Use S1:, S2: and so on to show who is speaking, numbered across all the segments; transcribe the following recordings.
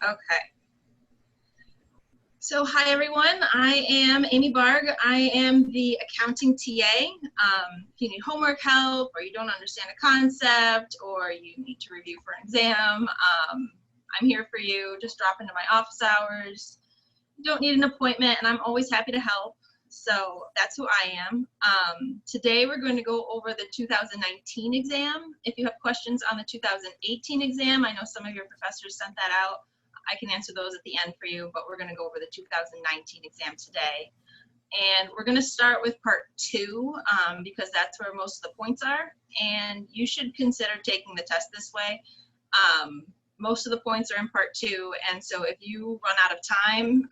S1: Okay. So hi everyone, I am Amy Barg. I am the accounting TA. If you need homework help or you don't understand a concept or you need to review for an exam, I'm here for you. Just drop into my office hours. You don't need an appointment and I'm always happy to help. So that's who I am. Today we're going to go over the 2019 exam. If you have questions on the 2018 exam, I know some of your professors sent that out. I can answer those at the end for you, but we're going to go over the 2019 exam today. And we're going to start with part 2 because that's where most of the points are. And you should consider taking the test this way. Most of the points are in part 2, and so if you run out of time,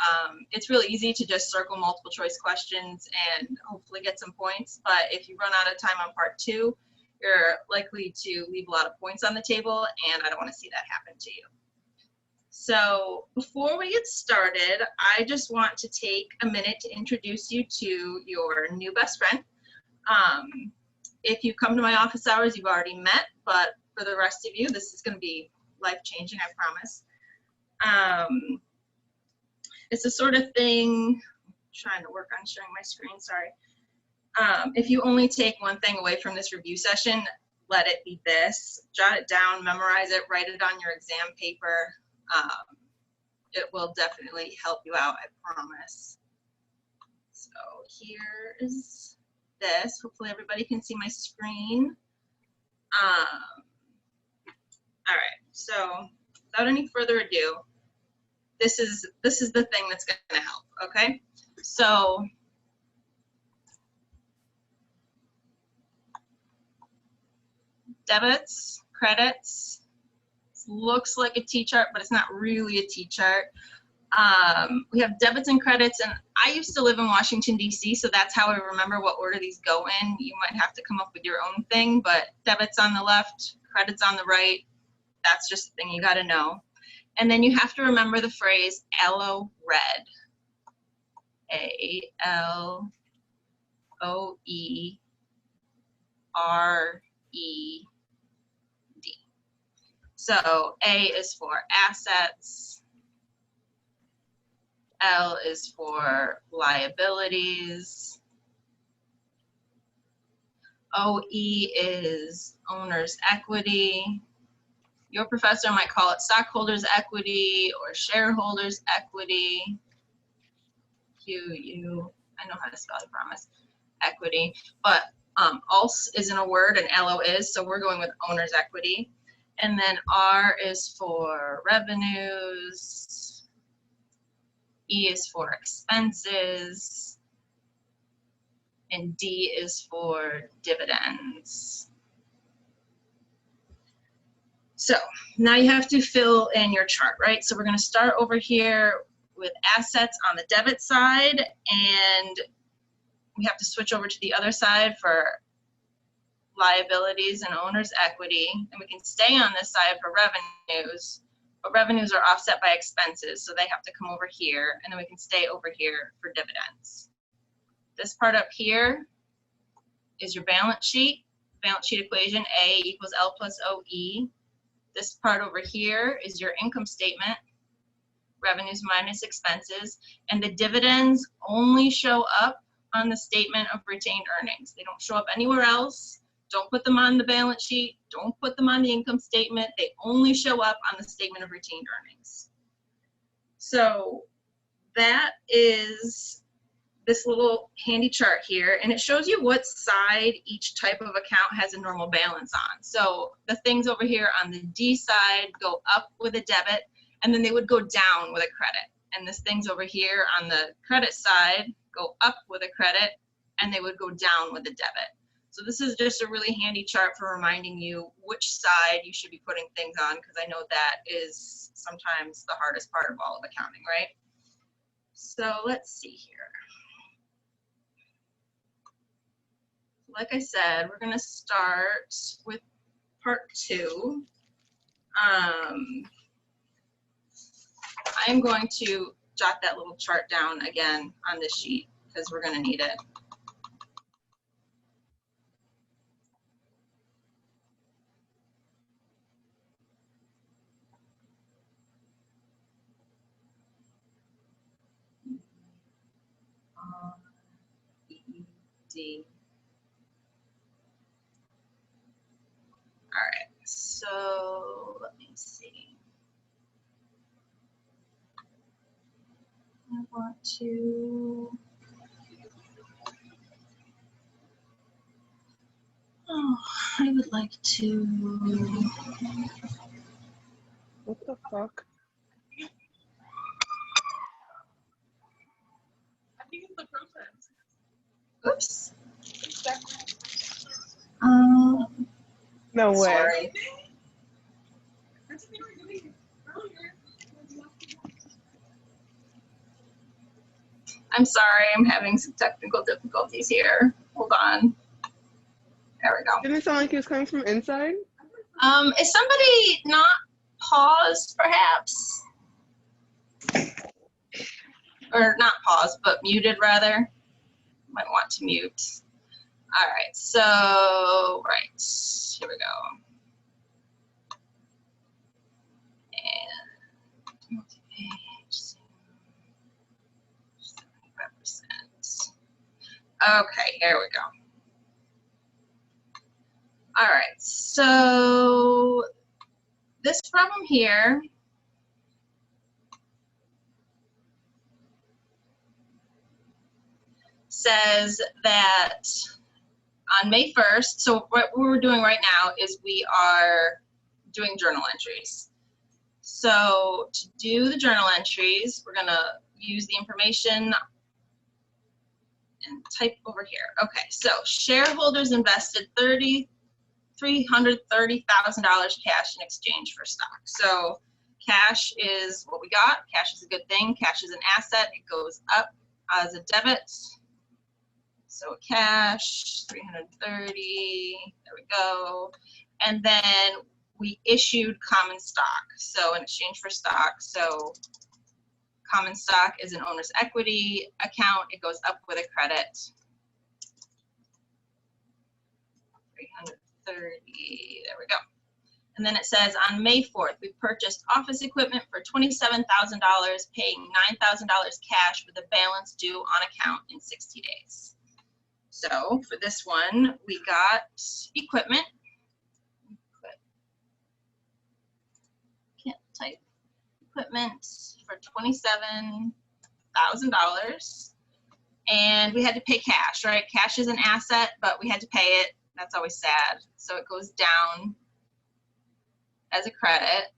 S1: it's really easy to just circle multiple choice questions and hopefully get some points. But if you run out of time on part 2, you're likely to leave a lot of points on the table, and I don't want to see that happen to you. So before we get started, I just want to take a minute to introduce you to your new best friend. If you come to my office hours, you've already met, but for the rest of you, this is going to be life-changing, I promise. It's the sort of thing, I'm trying to work on sharing my screen, sorry. If you only take one thing away from this review session, let it be this. Jot it down, memorize it, write it on your exam paper. It will definitely help you out, I promise. So here is this. Hopefully everybody can see my screen. All right, so without any further ado, this is the thing that's going to help, okay? So debits, credits, looks like a T-chart, but it's not really a T-chart. We have debits and credits, and I used to live in Washington, D.C., so that's how I remember what order these go in. You might have to come up with your own thing, but debits on the left, credits on the right, that's just the thing you got to know. And then you have to remember the phrase ALO red. A-L-O-E-R-E-D. So A is for assets. L is for liabilities. OE is owner's equity. Your professor might call it stockholders' equity or shareholders' equity. QU, I know how to spell it, I promise, equity. But ALS isn't a word and LO is, so we're going with owner's equity. And then R is for revenues. E is for expenses. And D is for dividends. So now you have to fill in your chart, right? So we're going to start over here with assets on the debit side, and we have to switch over to the other side for liabilities and owner's equity. And we can stay on this side for revenues, but revenues are offset by expenses, so they have to come over here, and then we can stay over here for dividends. This part up here is your balance sheet equation, A equals L plus OE. This part over here is your income statement, revenues minus expenses, and the dividends only show up on the statement of retained earnings. They don't show up anywhere else. Don't put them on the balance sheet. Don't put them on the income statement. They only show up on the statement of retained earnings. So that is this little handy chart here, and it shows you what side each type of account has a normal balance on. So the things over here on the D side go up with a debit, and then they would go down with a credit. And the things over here on the credit side go up with a credit, and they would go down with a debit. So this is just a really handy chart for reminding you which side you should be putting things on, because I know that is sometimes the hardest part of all of accounting, right? So let's see here. Like I said, we're going to start with part 2. I am going to jot that little chart down again on this sheet because we're going to need it. see. All right, so let me see. I want to, oh, I would like to.
S2: What the fuck? I think it's the process.
S1: Oops.
S2: No way.
S1: Sorry. I'm sorry, I'm having some technical difficulties here. Hold on. There we go.
S2: Didn't it sound like it was coming from inside?
S1: Is somebody not paused, perhaps? Or not paused, but muted, rather. Might want to mute. All right, so, right, here we go. And multi-page, 75%. Okay, here we go. All right, so this problem here says that on May 1st, so what we're doing right now is we are doing journal entries. So to do the journal entries, we're gonna use the information and type over here. Okay, so shareholders invested $330,000 cash in exchange for stock. So cash is what we got. Cash is a good thing. Cash is an asset. It goes up as a debit. So cash, 330, there we go. And then we issued common stock. So in exchange for stock, so common stock is an owner's equity account. It goes up with a credit. 330, there we go. And then it says on May 4th, we purchased office equipment for $27,000, paying $9,000 cash with a balance due on account in 60 days. So for this one, we got equipment. Can't type. Equipment for $27,000. And we had to pay cash, right? Cash is an asset, but we had to pay it. That's always sad. So it goes down as a credit,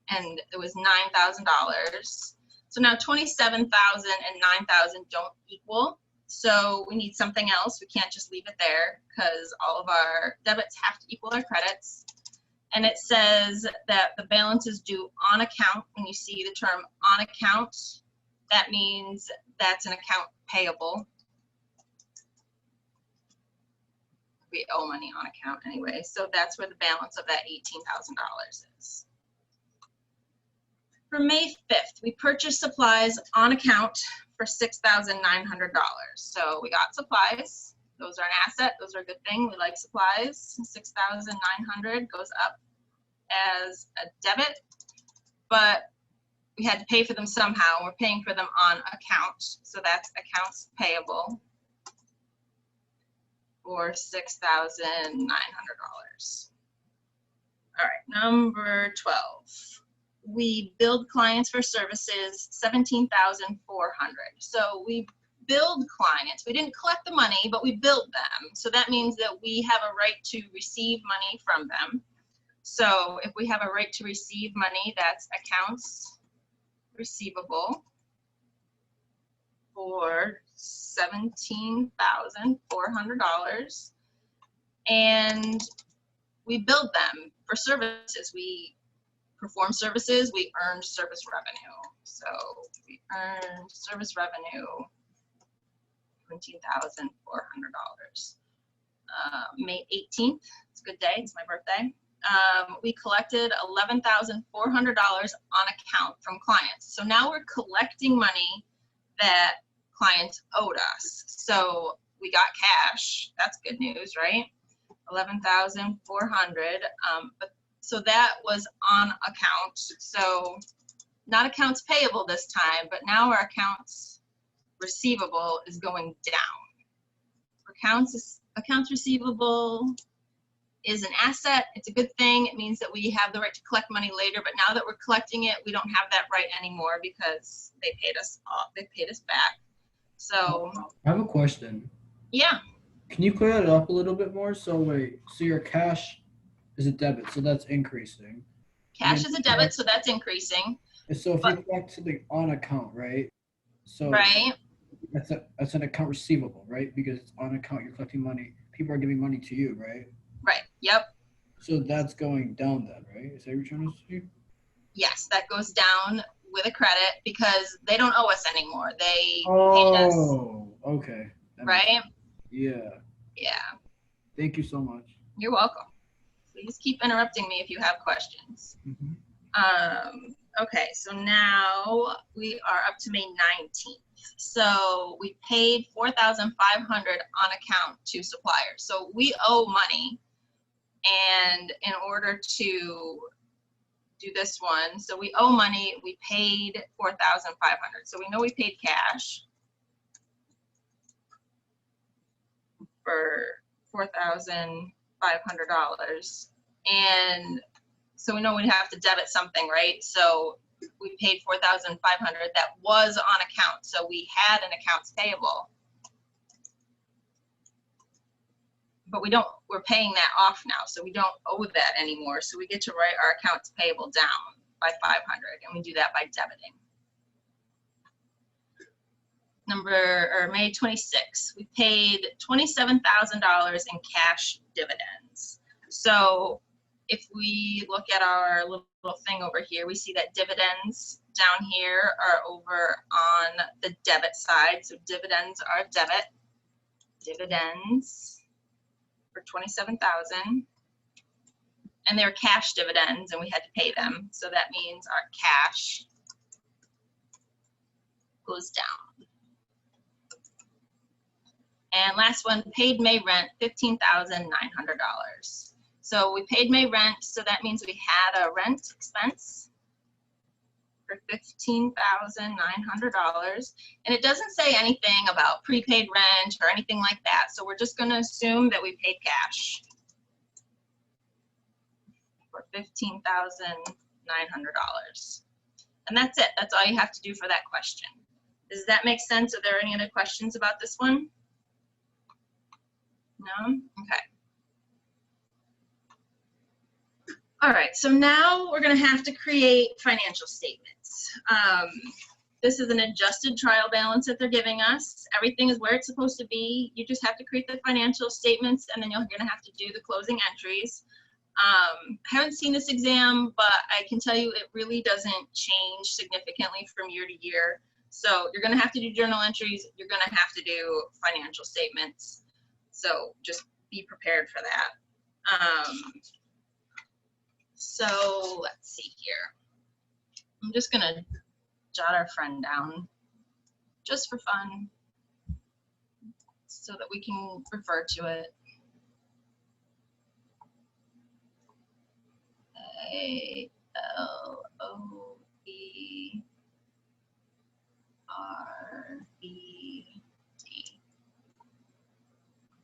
S1: and it was $9,000. So now 27,000 and 9,000 don't equal. So we need something else. We can't just leave it there because all of our debits have to equal our credits. And it says that the balance is due on account. When you see the term on account, that means that's an account payable. We owe money on account anyway. So that's where the balance of that $18,000 is. For May 5th, we purchased supplies on account for $6,900. So we got supplies. Those are an asset. Those are a good thing. We like supplies. $6,900 goes up as a debit, but we had to pay for them somehow. We're paying for them on account. So that's accounts payable for $6,900. All right, number 12. We billed clients for services, $17,400. So we billed clients. We didn't collect the money, but we billed them. So that means that we have a right to receive money from them. So if we have a right to receive money, that's accounts receivable for $17,400. And we billed them for services. We performed services, we earned service revenue. So we earned service revenue, $17,400. May 18th, it's a good day, it's my birthday. We collected $11,400 on account from clients. So now we're collecting money that clients owed us. So we got cash, that's good news, right? $11,400, but so that was on account. So not accounts payable this time, but now our accounts receivable is going down. We're accounts receivable is an asset. It's a good thing. It means that we have the right to collect money later, but now that we're collecting it, we don't have that right anymore because they paid us off. They paid us back. So
S3: I have a question.
S1: yeah.
S3: Can you clear that up a little bit more? So wait, so your cash is a debit, so that's increasing.
S1: Cash is a debit, so that's increasing.
S3: So if you collect something on account, right? So
S1: right.
S3: That's an account receivable, right? Because it's on account, you're collecting money. People are giving money to you, right?
S1: Right. Yep.
S3: So that's going down then, right? Is that what you're trying to say?
S1: Yes, that goes down with a credit because they don't owe us anymore. They paid us.
S3: Oh, okay.
S1: Right?
S3: Yeah.
S1: Yeah.
S3: Thank you so much.
S1: You're welcome. Please keep interrupting me if you have questions. Okay, so now we are up to May 19th. So we paid $4,500 on account to suppliers. So we owe money, and in order to do this one, so we owe money, we paid $4,500. So we know we paid cash for $4,500, and so we know we have to debit something, right? So we paid $4,500 that was on account. So we had an accounts payable, but we're paying that off now. So we don't owe that anymore. So we get to write our accounts payable down by 500, and we do that by debiting. May 26th, we paid $27,000 in cash dividends. So if we look at our little thing over here, we see that dividends down here are over on the debit side. So dividends are debit. Dividends for $27,000. And they're cash dividends, and we had to pay them. So that means our cash goes down. And last one, paid May rent, $15,900. So we paid May rent, so that means we had a rent expense for $15,900. And it doesn't say anything about prepaid rent or anything like that. So we're just gonna assume that we paid cash for $15,900. And that's it. That's all you have to do for that question. Does that make sense? Are there any other questions about this one? No? Okay. All right, so now we're gonna have to create financial statements. This is an adjusted trial balance that they're giving us. Everything is where it's supposed to be. You just have to create the financial statements, and then you're gonna have to do the closing entries. I haven't seen this exam, but I can tell you it really doesn't change significantly from year to year. So you're gonna have to do journal entries. You're gonna have to do financial statements. So just be prepared for that. So let's see here. I'm just gonna jot our friend down just for fun so that we can refer to it. A-L-O-E-R-E-D.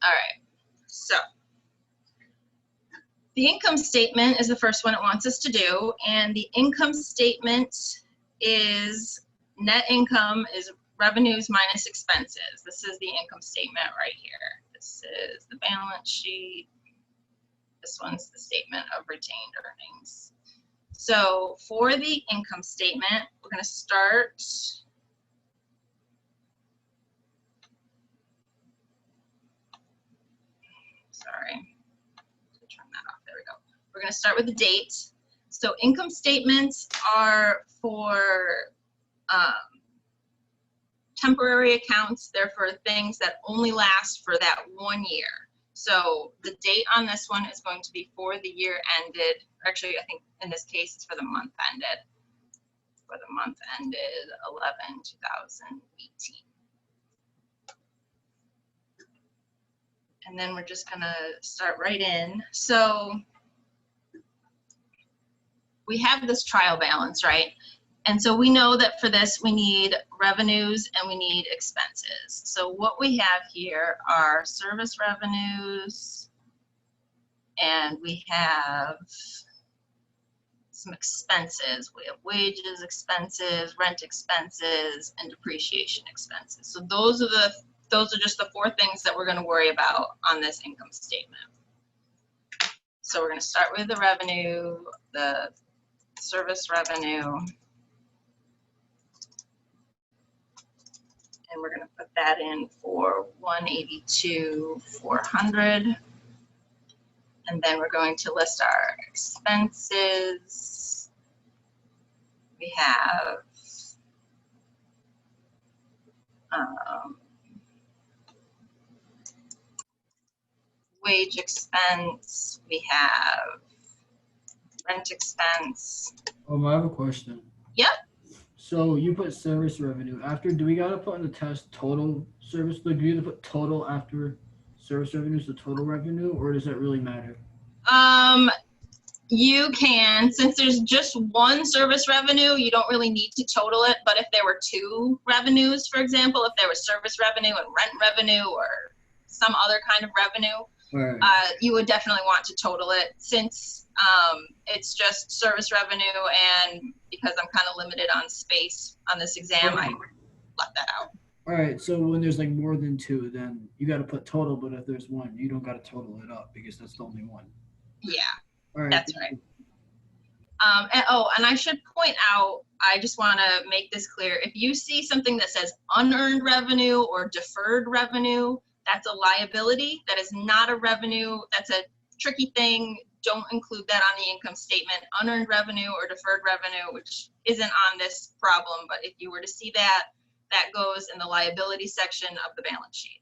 S1: All right, so the income statement is the first one it wants us to do, and the income statement is net income is revenues minus expenses. This is the income statement right here. This is the balance sheet. This one's the statement of retained earnings. So for the income statement, we're going to start. Sorry. Turn that off. There we go. We're going to start with the date. So income statements are for temporary accounts. They're for things that only last for that 1 year. So the date on this one is going to be for the year ended. Actually, I think in this case it's for the month ended. For the month ended 11/2018. And then we're just gonna start right in. So we have this trial balance, right? And so we know that for this, we need revenues and we need expenses. So what we have here are service revenues, and we have some expenses. We have wages expenses, rent expenses, and depreciation expenses. So those are just the 4 things that we're going to worry about on this income statement. So we're going to start with the revenue, the service revenue, and we're going to put that in for 182,400. And then we're going to list our expenses. We have wage expense. We have rent expense.
S3: I have a question.
S1: Yep.
S3: So you put service revenue after. Do we gotta put in the test total service? Like, do you have to put total after service revenue, so total revenue, or does that really matter?
S1: You can, since there's just one service revenue, you don't really need to total it. But if there were 2 revenues, for example, if there was service revenue and rent revenue or some other kind of revenue,
S3: Right.
S1: you would definitely want to total it. Since it's just service revenue, and because I'm kind of limited on space on this exam, I left that out.
S3: All right. So when there's like more than 2, then you got to put total. But if there's 1, you don't got to total it up because that's the only one.
S1: Yeah.
S3: All right.
S1: That's right. And I should point out, I just want to make this clear. If you see something that says unearned revenue or deferred revenue, that's a liability. That is not a revenue. That's a tricky thing. Don't include that on the income statement. Unearned revenue or deferred revenue, which isn't on this problem, but if you were to see that, that goes in the liability section of the balance sheet.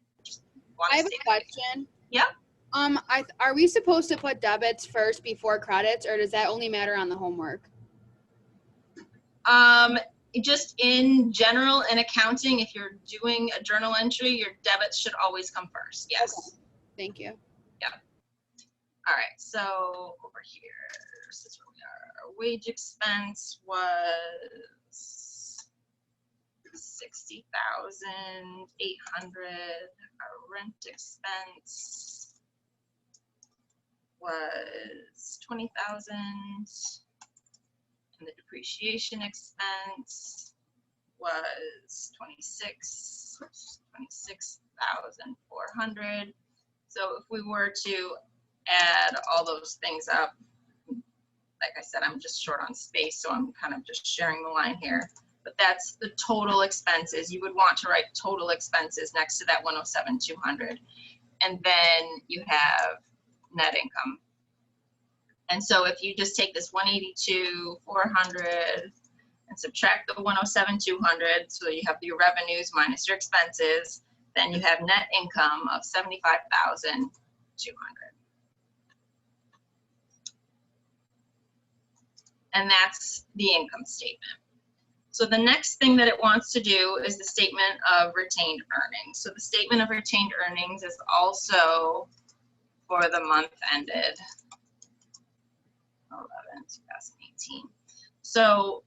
S4: I have a question.
S1: Yeah.
S4: Are we supposed to put debits first before credits, or does that only matter on the homework?
S1: Just in general, in accounting, if you're doing a journal entry, your debits should always come first. Yes.
S4: Okay. Thank you.
S1: Yeah. All right. So over here, this is where we are. Our wage expense was 60,800. Our rent expense was 20,000, and the depreciation expense was 26,400. So if we were to add all those things up, like I said, I'm just short on space, so I'm kind of just sharing the line here. But that's the total expenses. You would want to write total expenses next to that 107,200, and then you have net income. And so if you just take this 182,400 and subtract the 107,200, so you have your revenues minus your expenses, then you have net income of 75,200. And that's the income statement. So the next thing that it wants to do is the statement of retained earnings. So the statement of retained earnings is also for the month ended 11/2018. So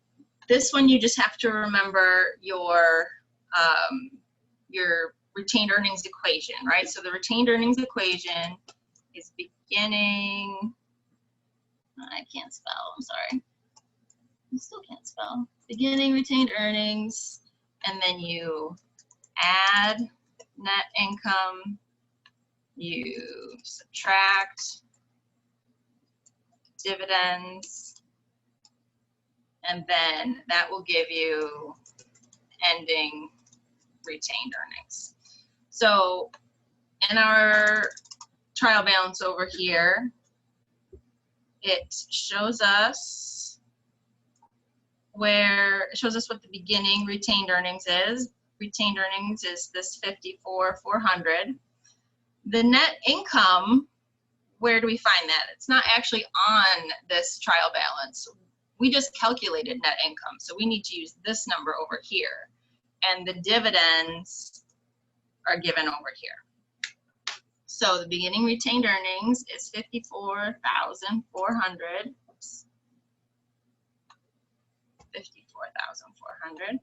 S1: this one, you just have to remember your retained earnings equation, right? So the retained earnings equation is beginning, I can't spell, I'm sorry. I still can't spell. Beginning retained earnings, and then you add net income, you subtract dividends, and then that will give you ending retained earnings. So in our trial balance over here, it shows us what the beginning retained earnings is. Retained earnings is this 54,400. The net income, where do we find that? It's not actually on this trial balance. We just calculated net income, so we need to use this number over here. And the dividends are given over here. So the beginning retained earnings is 54,400. 54,400.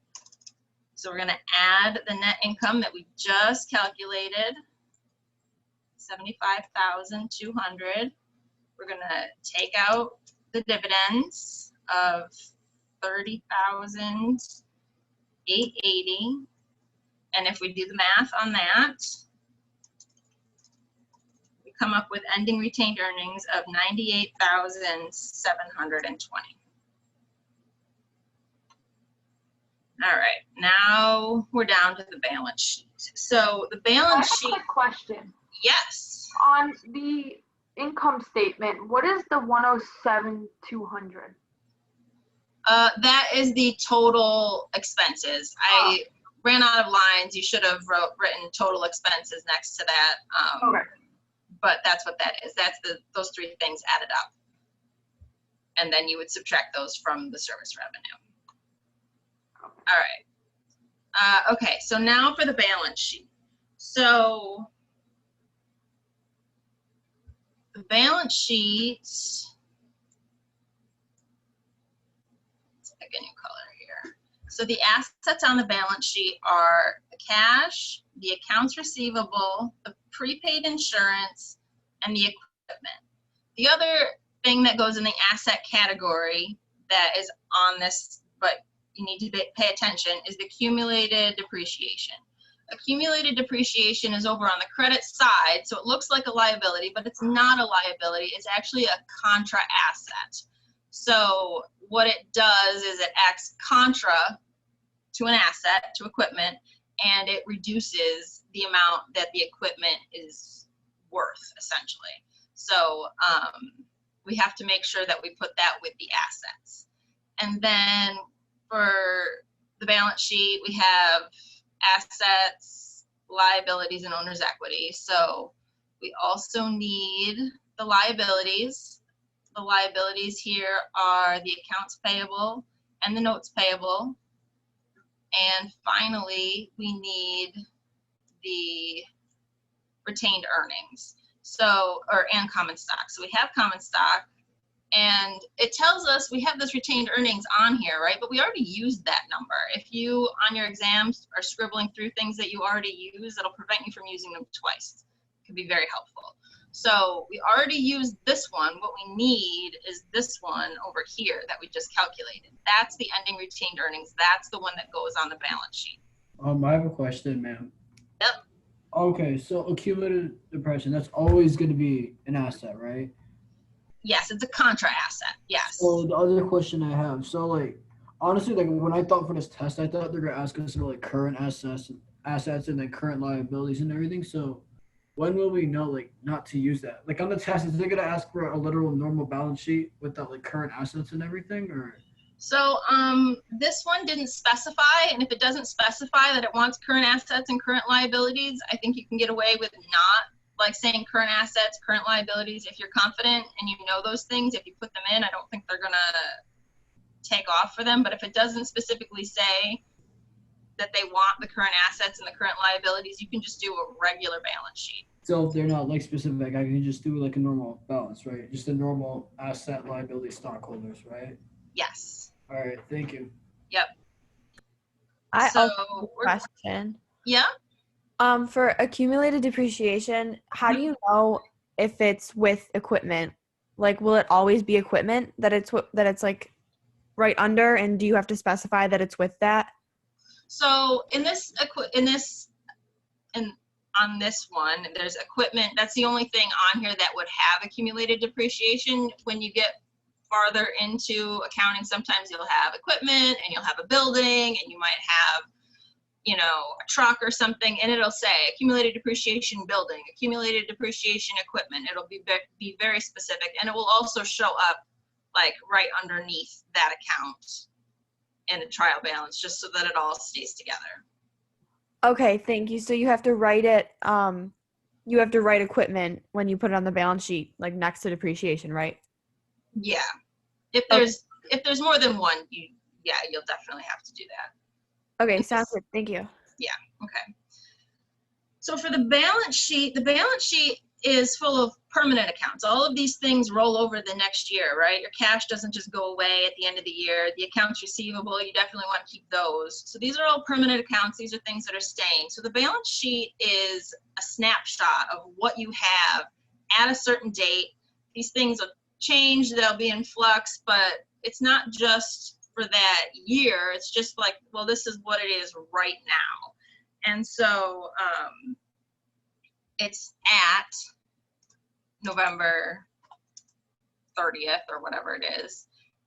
S1: So we're going to add the net income that we just calculated, 75,200. We're going to take out the dividends of 30,880. And if we do the math on that, we come up with ending retained earnings of 98,720. All right, now we're down to the balance sheet. So the balance sheet.
S5: Quick question.
S1: Yes.
S5: On the income statement, what is the 107,200?
S1: That is the total expenses. I ran out of lines. You should have written total expenses next to that.
S5: Okay.
S1: But that's what that is. That's those three things added up. And then you would subtract those from the service revenue. All right. Okay, so now for the balance sheet. So the balance sheet, let's pick a new color here. So the assets on the balance sheet are the cash, the accounts receivable, the prepaid insurance, and the equipment. The other thing that goes in the asset category that is on this, but you need to pay attention, is the accumulated depreciation. Accumulated depreciation is over on the credit side, so it looks like a liability, but it's not a liability. It's actually a contra asset. So what it does is it acts contra to an asset, to equipment, and it reduces the amount that the equipment is worth, essentially. So we have to make sure that we put that with the assets. And then for the balance sheet, we have assets, liabilities, and owner's equity. So we also need the liabilities. The liabilities here are the accounts payable and the notes payable. And finally, we need the retained earnings. So, and common stock. So we have common stock, and it tells us we have this retained earnings on here, right? But we already used that number. If you, on your exams, are scribbling through things that you already use, it'll prevent you from using them twice. It can be very helpful. So we already used this one. What we need is this one over here that we just calculated. That's the ending retained earnings. That's the one that goes on the balance sheet.
S3: I have a question, ma'am.
S1: Yep.
S3: Okay, so accumulated depression, that's always going to be an asset, right?
S1: Yes, it's a contra asset. Yes.
S3: So the other question I have, so like, honestly, like when I thought for this test, I thought they're going to ask us about like current assets and then current liabilities and everything. So when will we know like not to use that? Like on the test, is they going to ask for a literal normal balance sheet without like current assets and everything, or?
S1: So this one didn't specify, and if it doesn't specify that it wants current assets and current liabilities, I think you can get away with not like saying current assets, current liabilities. If you're confident and you know those things, if you put them in, I don't think they're gonna take off for them. But if it doesn't specifically say that they want the current assets and the current liabilities, you can just do a regular balance sheet.
S3: So if they're not like specific, I can just do like a normal balance, right? Just a normal asset liability stockholders, right?
S1: Yes.
S3: All right, thank you.
S1: Yep.
S6: I
S1: So
S6: also have a question.
S1: Yeah.
S6: For accumulated depreciation, how do you know if it's with equipment? Like, will it always be equipment that it's like right under, and do you have to specify that it's with that?
S1: So on this one, there's equipment. That's the only thing on here that would have accumulated depreciation. When you get farther into accounting, sometimes you'll have equipment and you'll have a building and you might have, you know, a truck or something, and it'll say accumulated depreciation building, accumulated depreciation equipment. It'll be very specific, and it will also show up like right underneath that account in the trial balance, just so that it all stays together.
S6: Okay, thank you. So you have to write it, you have to write equipment when you put it on the balance sheet, like next to depreciation, right?
S1: Yeah. If there's more than one, you'll definitely have to do that.
S6: Okay, sounds good. Thank you.
S1: Yeah. Okay. So for the balance sheet is full of permanent accounts. All of these things roll over the next year, right? Your cash doesn't just go away at the end of the year. The accounts receivable, you definitely want to keep those. So these are all permanent accounts. These are things that are staying. So the balance sheet is a snapshot of what you have at a certain date. These things will change, they'll be in flux, but it's not just for that year. It's just like, well, this is what it is right now. And so it's at November 30th or whatever it is.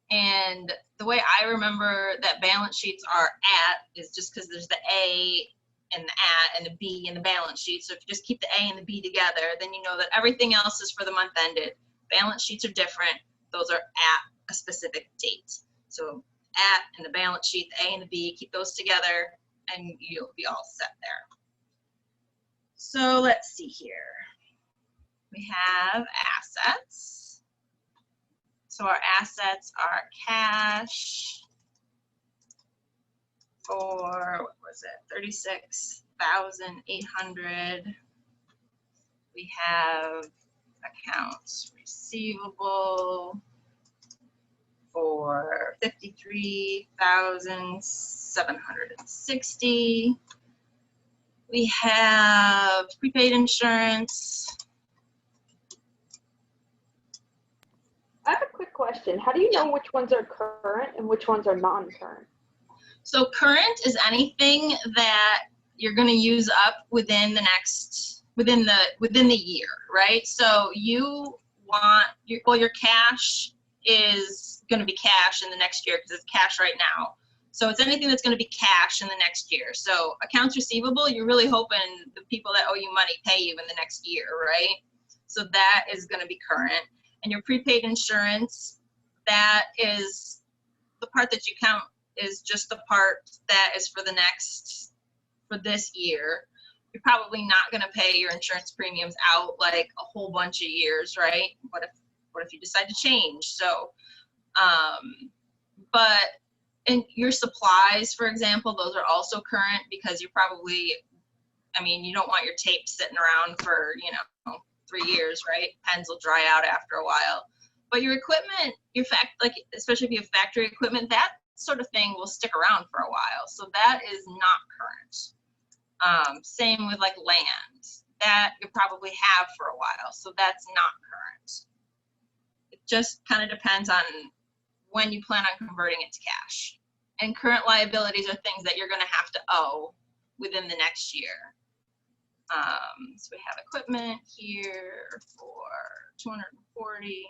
S1: And the way I remember that balance sheets are at is just because there's the A and the at and the B in the balance sheet. So if you just keep the A and the B together, then you know that everything else is for the month ended. Balance sheets are different. Those are at a specific date. So at and the balance sheet, the A and the B, keep those together and you'll be all set there. So let's see here. We have assets. So our assets are cash for, what was it, 36,800. We have accounts receivable for 53,760. We have prepaid insurance.
S5: I have a quick question. How do you know which ones are current and which ones are non-current?
S1: So current is anything that you're going to use up within the year, right? So you want your cash is going to be cash in the next year because it's cash right now. So it's anything that's going to be cash in the next year. So accounts receivable, you're really hoping the people that owe you money pay you in the next year, right? So that is going to be current. And your prepaid insurance, that is the part that you count is just the part that is for this year. You're probably not going to pay your insurance premiums out like a whole bunch of years, right? What if you decide to change? So, but in your supplies, for example, those are also current because you're probably, you don't want your tape sitting around for, 3 years, right? Pens will dry out after a while. But your equipment, especially if you have factory equipment, that sort of thing will stick around for a while. So that is not current. Same with like land, that you probably have for a while. So that's not current. It just kind of depends on when you plan on converting it to cash. And current liabilities are things that you're going to have to owe within the next year. So we have equipment here for 240.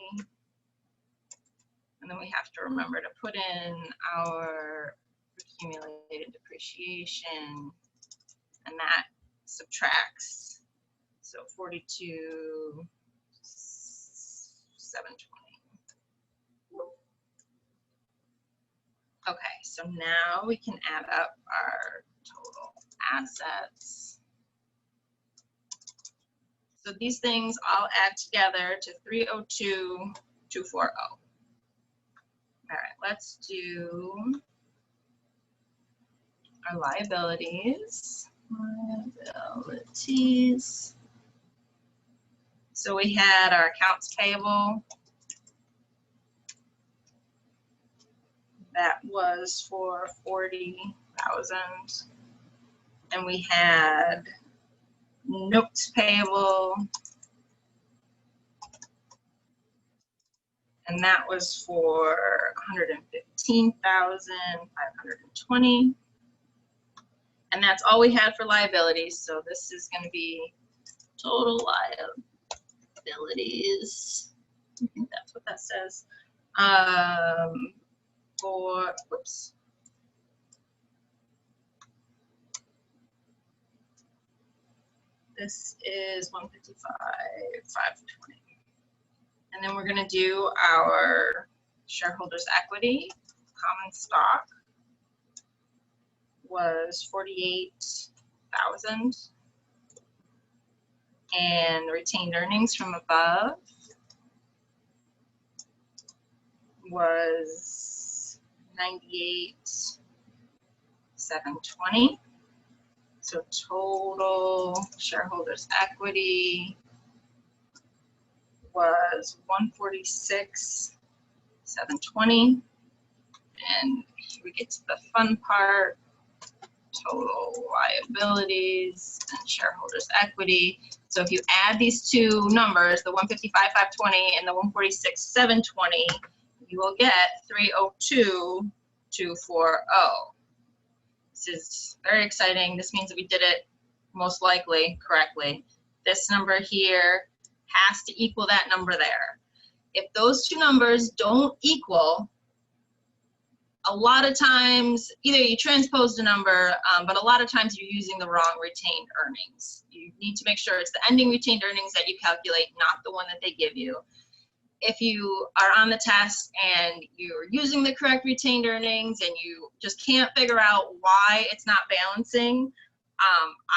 S1: And then we have to remember to put in our accumulated depreciation, and that subtracts. So 42,720. Okay, so now we can add up our total assets. So these things all add together to 302,240. All right, let's do our liabilities. So we had our accounts payable. That was for 40,000. And we had notes payable. And that was for 115,520. And that's all we had for liabilities. So this is going to be total liabilities. I think that's what that says. This is 155,520. And then we're going to do our shareholders' equity. Common stock was 48,000. And the retained earnings from above was 98,720. So total shareholders' equity was 146,720. And here we get to the fun part, total liabilities and shareholders equity. So if you add these two numbers, the 155,520 and the 146,720, you will get 302,240. This is very exciting. This means that we did it most likely correctly. This number here has to equal that number there. If those two numbers don't equal, a lot of times, either you transposed a number, but a lot of times you're using the wrong retained earnings. You need to make sure it's the ending retained earnings that you calculate, not the one that they give you. If you are on the test and you're using the correct retained earnings and you just can't figure out why it's not balancing,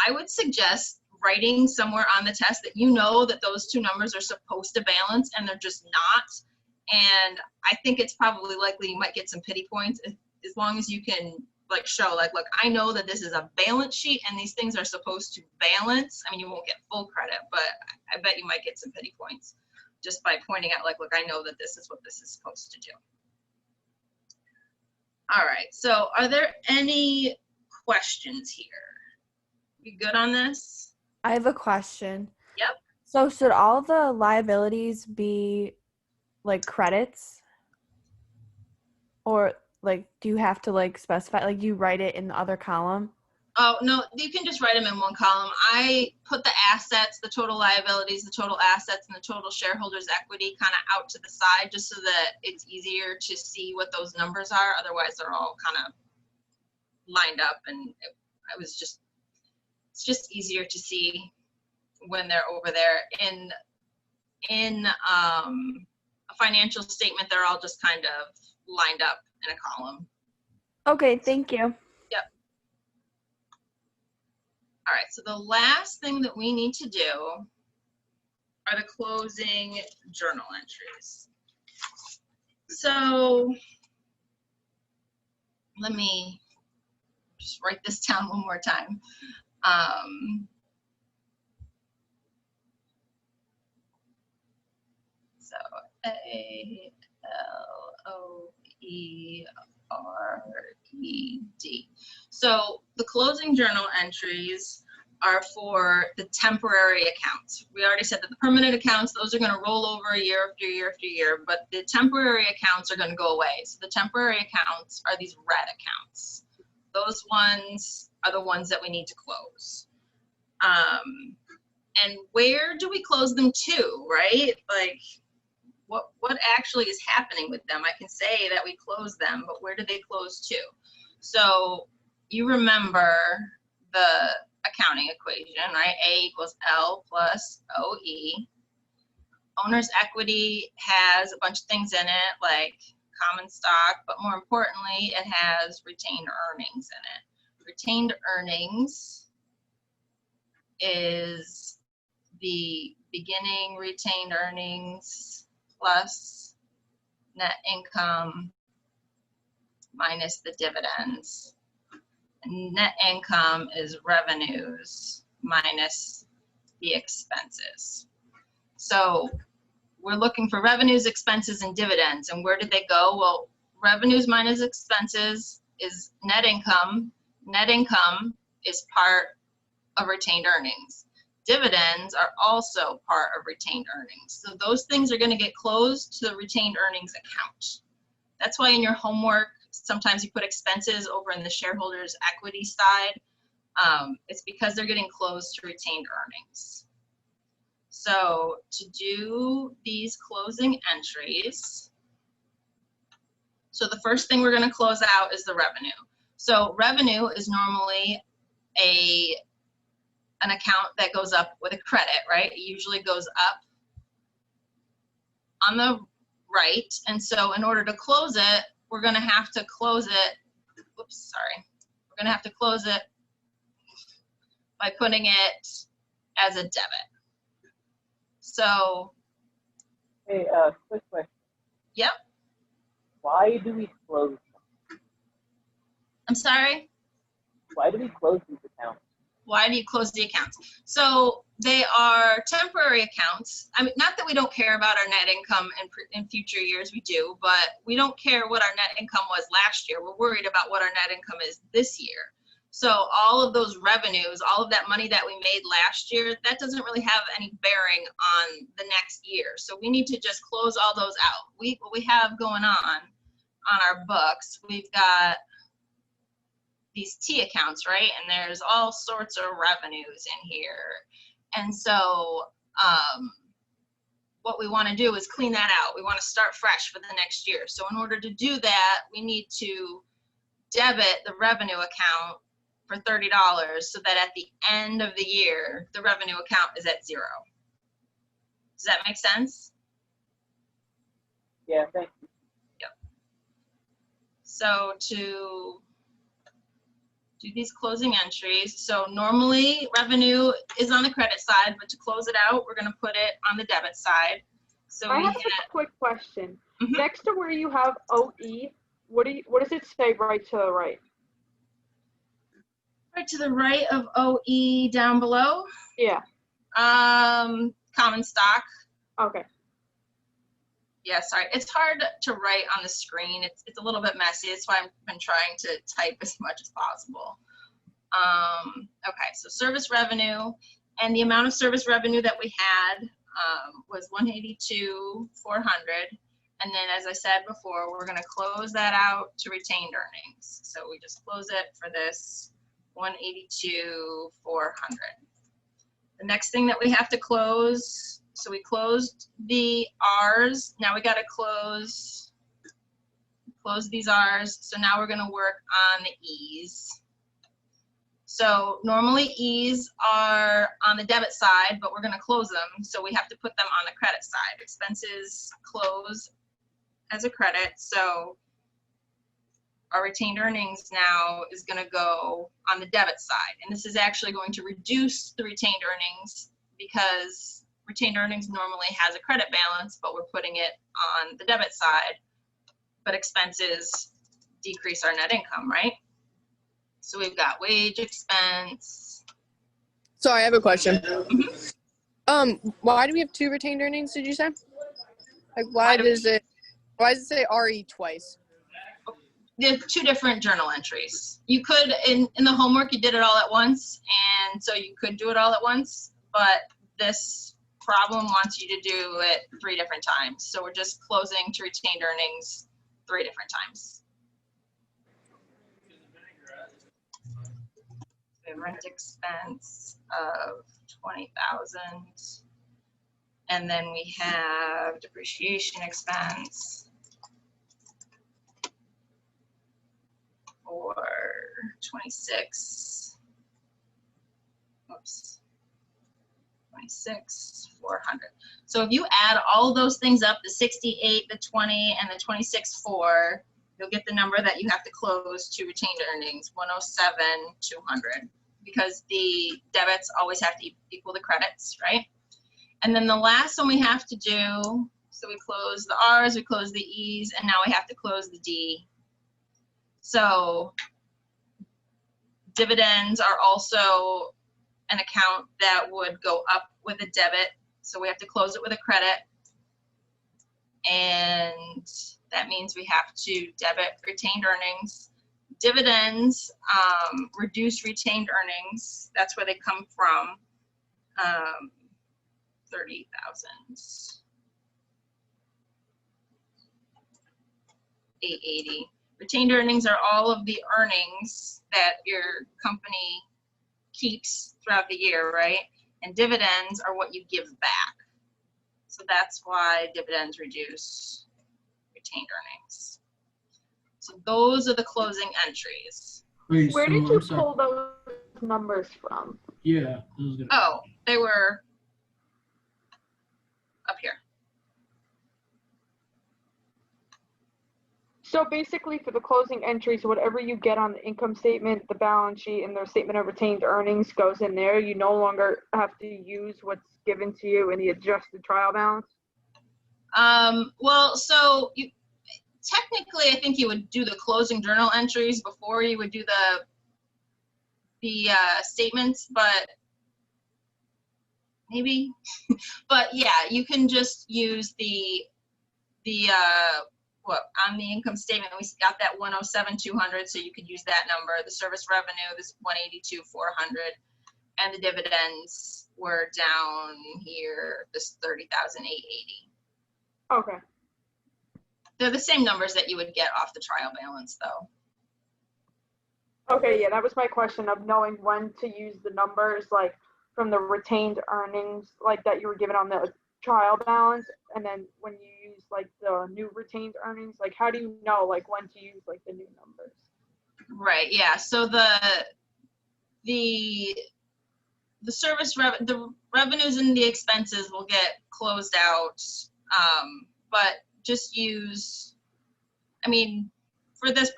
S1: I would suggest writing somewhere on the test that you know that those two numbers are supposed to balance and they're just not. And I think it's probably likely you might get some pity points as long as you can like show like, look, I know that this is a balance sheet and these things are supposed to balance. I mean, you won't get full credit, but I bet you might get some pity points just by pointing out like, look, I know that this is what this is supposed to do. All right, so are there any questions here? You good on this?
S6: I have a question.
S1: Yep.
S6: So should all the liabilities be like credits? Or like do you have to like specify, like you write it in the other column?
S1: Oh, no, you can just write them in one column. I put the assets, the total liabilities, the total assets, and the total shareholders equity kind of out to the side just so that it's easier to see what those numbers are. Otherwise, they're all kind of lined up, and it's just easier to see when they're over there. In a financial statement, they're all just kind of lined up in a column.
S6: Okay, thank you.
S1: Yep. All right, so the last thing that we need to do are the closing journal entries. So let me just write this down one more time. So ALOERED. So the closing journal entries are for the temporary accounts. We already said that the permanent accounts, those are going to roll over year after year after year, but the temporary accounts are going to go away. So the temporary accounts are these red accounts. Those ones are the ones that we need to close. And where do we close them to, right? Like, what actually is happening with them? I can say that we close them, but where do they close to? So you remember the accounting equation, right? A equals L plus OE. Owner's equity has a bunch of things in it, like common stock, but more importantly, it has retained earnings in it. Retained earnings is the beginning retained earnings plus net income minus the dividends. And net income is revenues minus the expenses. So we're looking for revenues, expenses, and dividends. And where did they go? Well, revenues minus expenses is net income. Net income is part of retained earnings. Dividends are also part of retained earnings. So those things are going to get closed to the retained earnings account. That's why in your homework, sometimes you put expenses over in the shareholders equity side. It's because they're getting closed to retained earnings. So to do these closing entries, so the first thing we're going to close out is the revenue. So revenue is normally an account that goes up with a credit, right? It usually goes up on the right. And so in order to close it, we're going to have to close it. Oops, sorry. We're going to have to close it by putting it as a debit. So.
S7: Hey, quick question.
S1: Yep.
S7: Why do we close them?
S1: I'm sorry?
S7: Why do we close these accounts?
S1: Why do you close the accounts? So they are temporary accounts. I mean, not that we don't care about our net income in future years, we do, but we don't care what our net income was last year. We're worried about what our net income is this year. So all of those revenues, all of that money that we made last year, that doesn't really have any bearing on the next year. So we need to just close all those out. What we have going on our books, we've got these T accounts, right? And there's all sorts of revenues in here. And so what we want to do is clean that out. We want to start fresh for the next year. So in order to do that, we need to debit the revenue account for $30 so that at the end of the year, the revenue account is at 0. Does that make sense?
S7: Yeah, thank you.
S1: Yep. So to do these closing entries, so normally revenue is on the credit side, but to close it out, we're going to put it on the debit side. So
S5: I
S1: we
S5: have
S1: had,
S5: a quick question.
S1: Mhm.
S5: Next to where you have OE, what does it say right to the right?
S1: right to the right of OE down below,
S5: Yeah.
S1: common stock.
S5: Okay.
S1: Yeah, sorry. It's hard to write on the screen. It's a little bit messy. That's why I've been trying to type as much as possible. Okay, so service revenue, and the amount of service revenue that we had was $182,400. And then, as I said before, we're going to close that out to retained earnings. So we just close it for this $182,400. The next thing that we have to close, so we closed the R's. Now we got to close these R's. So now we're going to work on the E's. So normally E's are on the debit side, but we're going to close them. So we have to put them on the credit side. Expenses close as a credit. So our retained earnings now is going to go on the debit side. And this is actually going to reduce the retained earnings because retained earnings normally has a credit balance, but we're putting it on the debit side. But expenses decrease our net income, right? So we've got wage expense.
S8: Sorry, I have a question. Why do we have 2 retained earnings, did you say? Like, why does it say RE twice?
S1: There's 2 different journal entries. You could, in the homework, you did it all at once, and so you could do it all at once, but this problem wants you to do it 3 different times. So we're just closing to retained earnings 3 different times. We have rent expense of $20,000, and then we have depreciation expense for 26,400. So if you add all those things up, the 68, the 20, and the 26,400, you'll get the number that you have to close to retained earnings, 107,200, because the debits always have to equal the credits, right? And then the last one we have to do, so we close the R's, we close the E's, and now we have to close the D. So dividends are also an account that would go up with a debit, so we have to close it with a credit. And that means we have to debit retained earnings. Dividends reduce retained earnings. That's where they come from. 30,880. Retained earnings are all of the earnings that your company keeps throughout the year, right? And dividends are what you give back. So that's why dividends reduce retained earnings. So those are the closing entries.
S3: Wait,
S5: Where
S3: so
S5: did you
S3: I'm sorry.
S5: pull those numbers from?
S3: Yeah, I was gonna.
S1: Oh, they were up here.
S5: So basically for the closing entries, whatever you get on the income statement, the balance sheet, and the statement of retained earnings goes in there. You no longer have to use what's given to you in the adjusted trial balance?
S1: Well, so you technically, I think you would do the closing journal entries before you would do the statements, but maybe. But yeah, you can just use the what on the income statement we got that 107,200, so you could use that number. The service revenue is 182,400, and the dividends were down here, this 30,880.
S5: Okay.
S1: They're the same numbers that you would get off the trial balance, though.
S5: Okay, yeah, that was my question of knowing when to use the numbers, like from the retained earnings, like that you were given on the trial balance, and then when you use like the new retained earnings, like how do you know like when to use like the new numbers?
S1: Right. Yeah. So the service the revenues and the expenses will get closed out, but just use. I mean, for these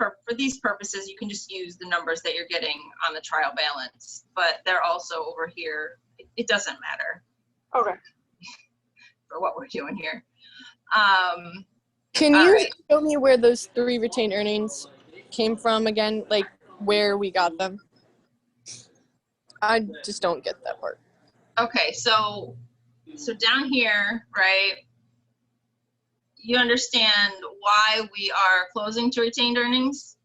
S1: purposes, you can just use the numbers that you're getting on the trial balance, but they're also over here. It doesn't matter.
S5: Okay.
S1: For what we're doing here.
S8: Can
S1: all
S8: you
S1: right.
S8: show me where those 3 retained earnings came from again? Like where we got them? I just don't get that part.
S1: Okay, so down here, right, you understand why we are closing to retained earnings?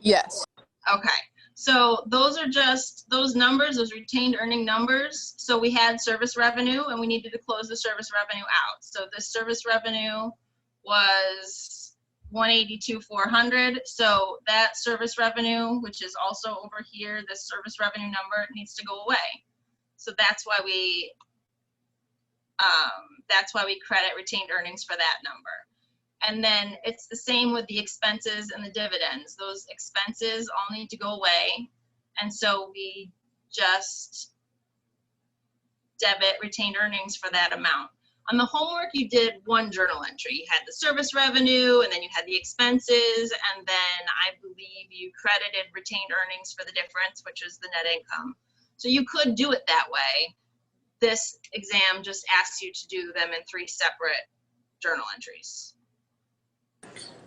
S8: Yes.
S1: Okay, so those are just those numbers, those retained earning numbers. So we had service revenue and we needed to close the service revenue out. So the service revenue was 182,400. So that service revenue, which is also over here, this service revenue number needs to go away. So that's why we credit retained earnings for that number. And then it's the same with the expenses and the dividends. Those expenses all need to go away. And so we just debit retained earnings for that amount. On the homework, you did one journal entry. You had the service revenue, and then you had the expenses, and then I believe you credited retained earnings for the difference, which is the net income. So you could do it that way. This exam just asks you to do them in 3 separate journal entries.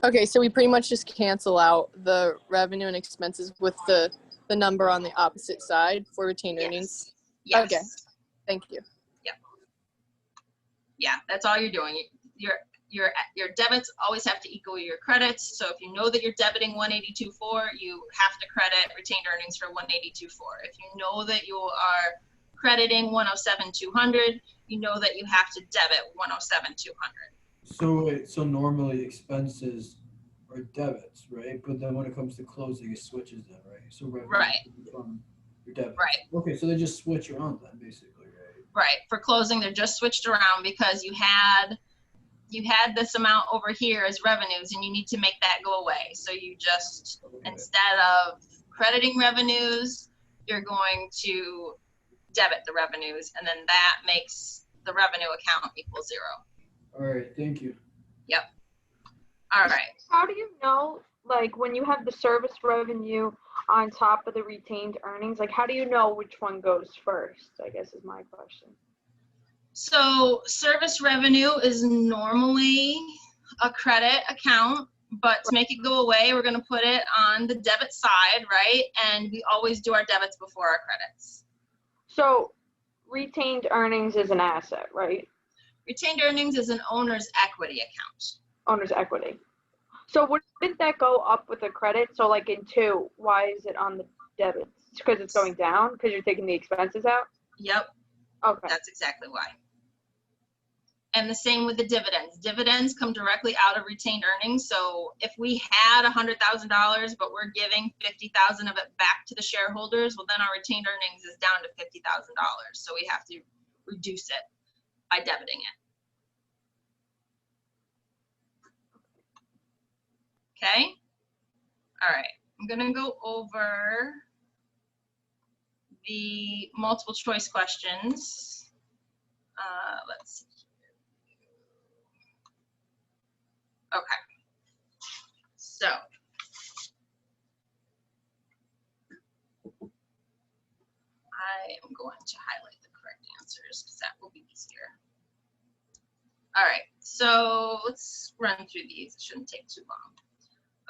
S8: Okay, so we pretty much just cancel out the revenue and expenses with the number on the opposite side for retained earnings.
S1: Yes.
S8: Okay. Thank you.
S1: Yeah, that's all you're doing. Your debits always have to equal your credits. So if you know that you're debiting 182.4, you have to credit retained earnings for 182.4. If you know that you are crediting 107,200, you know that you have to debit 107,200.
S3: So normally expenses are debits, right? But then when it comes to closing, it switches then, right? So
S1: Right.
S3: From your debits.
S1: Right.
S3: Okay, so they just switch around then, basically, right?
S1: Right. For closing, they're just switched around because you had this amount over here as revenues, and you need to make that go away. So you just, instead of crediting revenues, you're going to debit the revenues, and then that makes the revenue account equal 0.
S3: All right, thank you.
S1: Yep. All right.
S5: How do you know, like when you have the service revenue on top of the retained earnings, like how do you know which one goes first, I guess is my question.
S1: So service revenue is normally a credit account, but to make it go away, we're going to put it on the debit side, right? And we always do our debits before our credits.
S5: So retained earnings is an asset, right?
S1: Retained earnings is an owner's equity account.
S5: Owner's equity. So wouldn't that go up with a credit? So like in 2, why is it on the debits? Because it's going down because you're taking the expenses out?
S1: Yep.
S5: Okay.
S1: That's exactly why. And the same with the dividends. Dividends come directly out of retained earnings. So if we had $100,000, but we're giving $50,000 of it back to the shareholders, well, then our retained earnings is down to $50,000. So we have to reduce it by debiting it. Okay. All right. I'm going to go over the multiple choice questions. Let's see. Okay. So I am going to highlight the correct answers because that will be easier. All right. So let's run through these. It shouldn't take too long.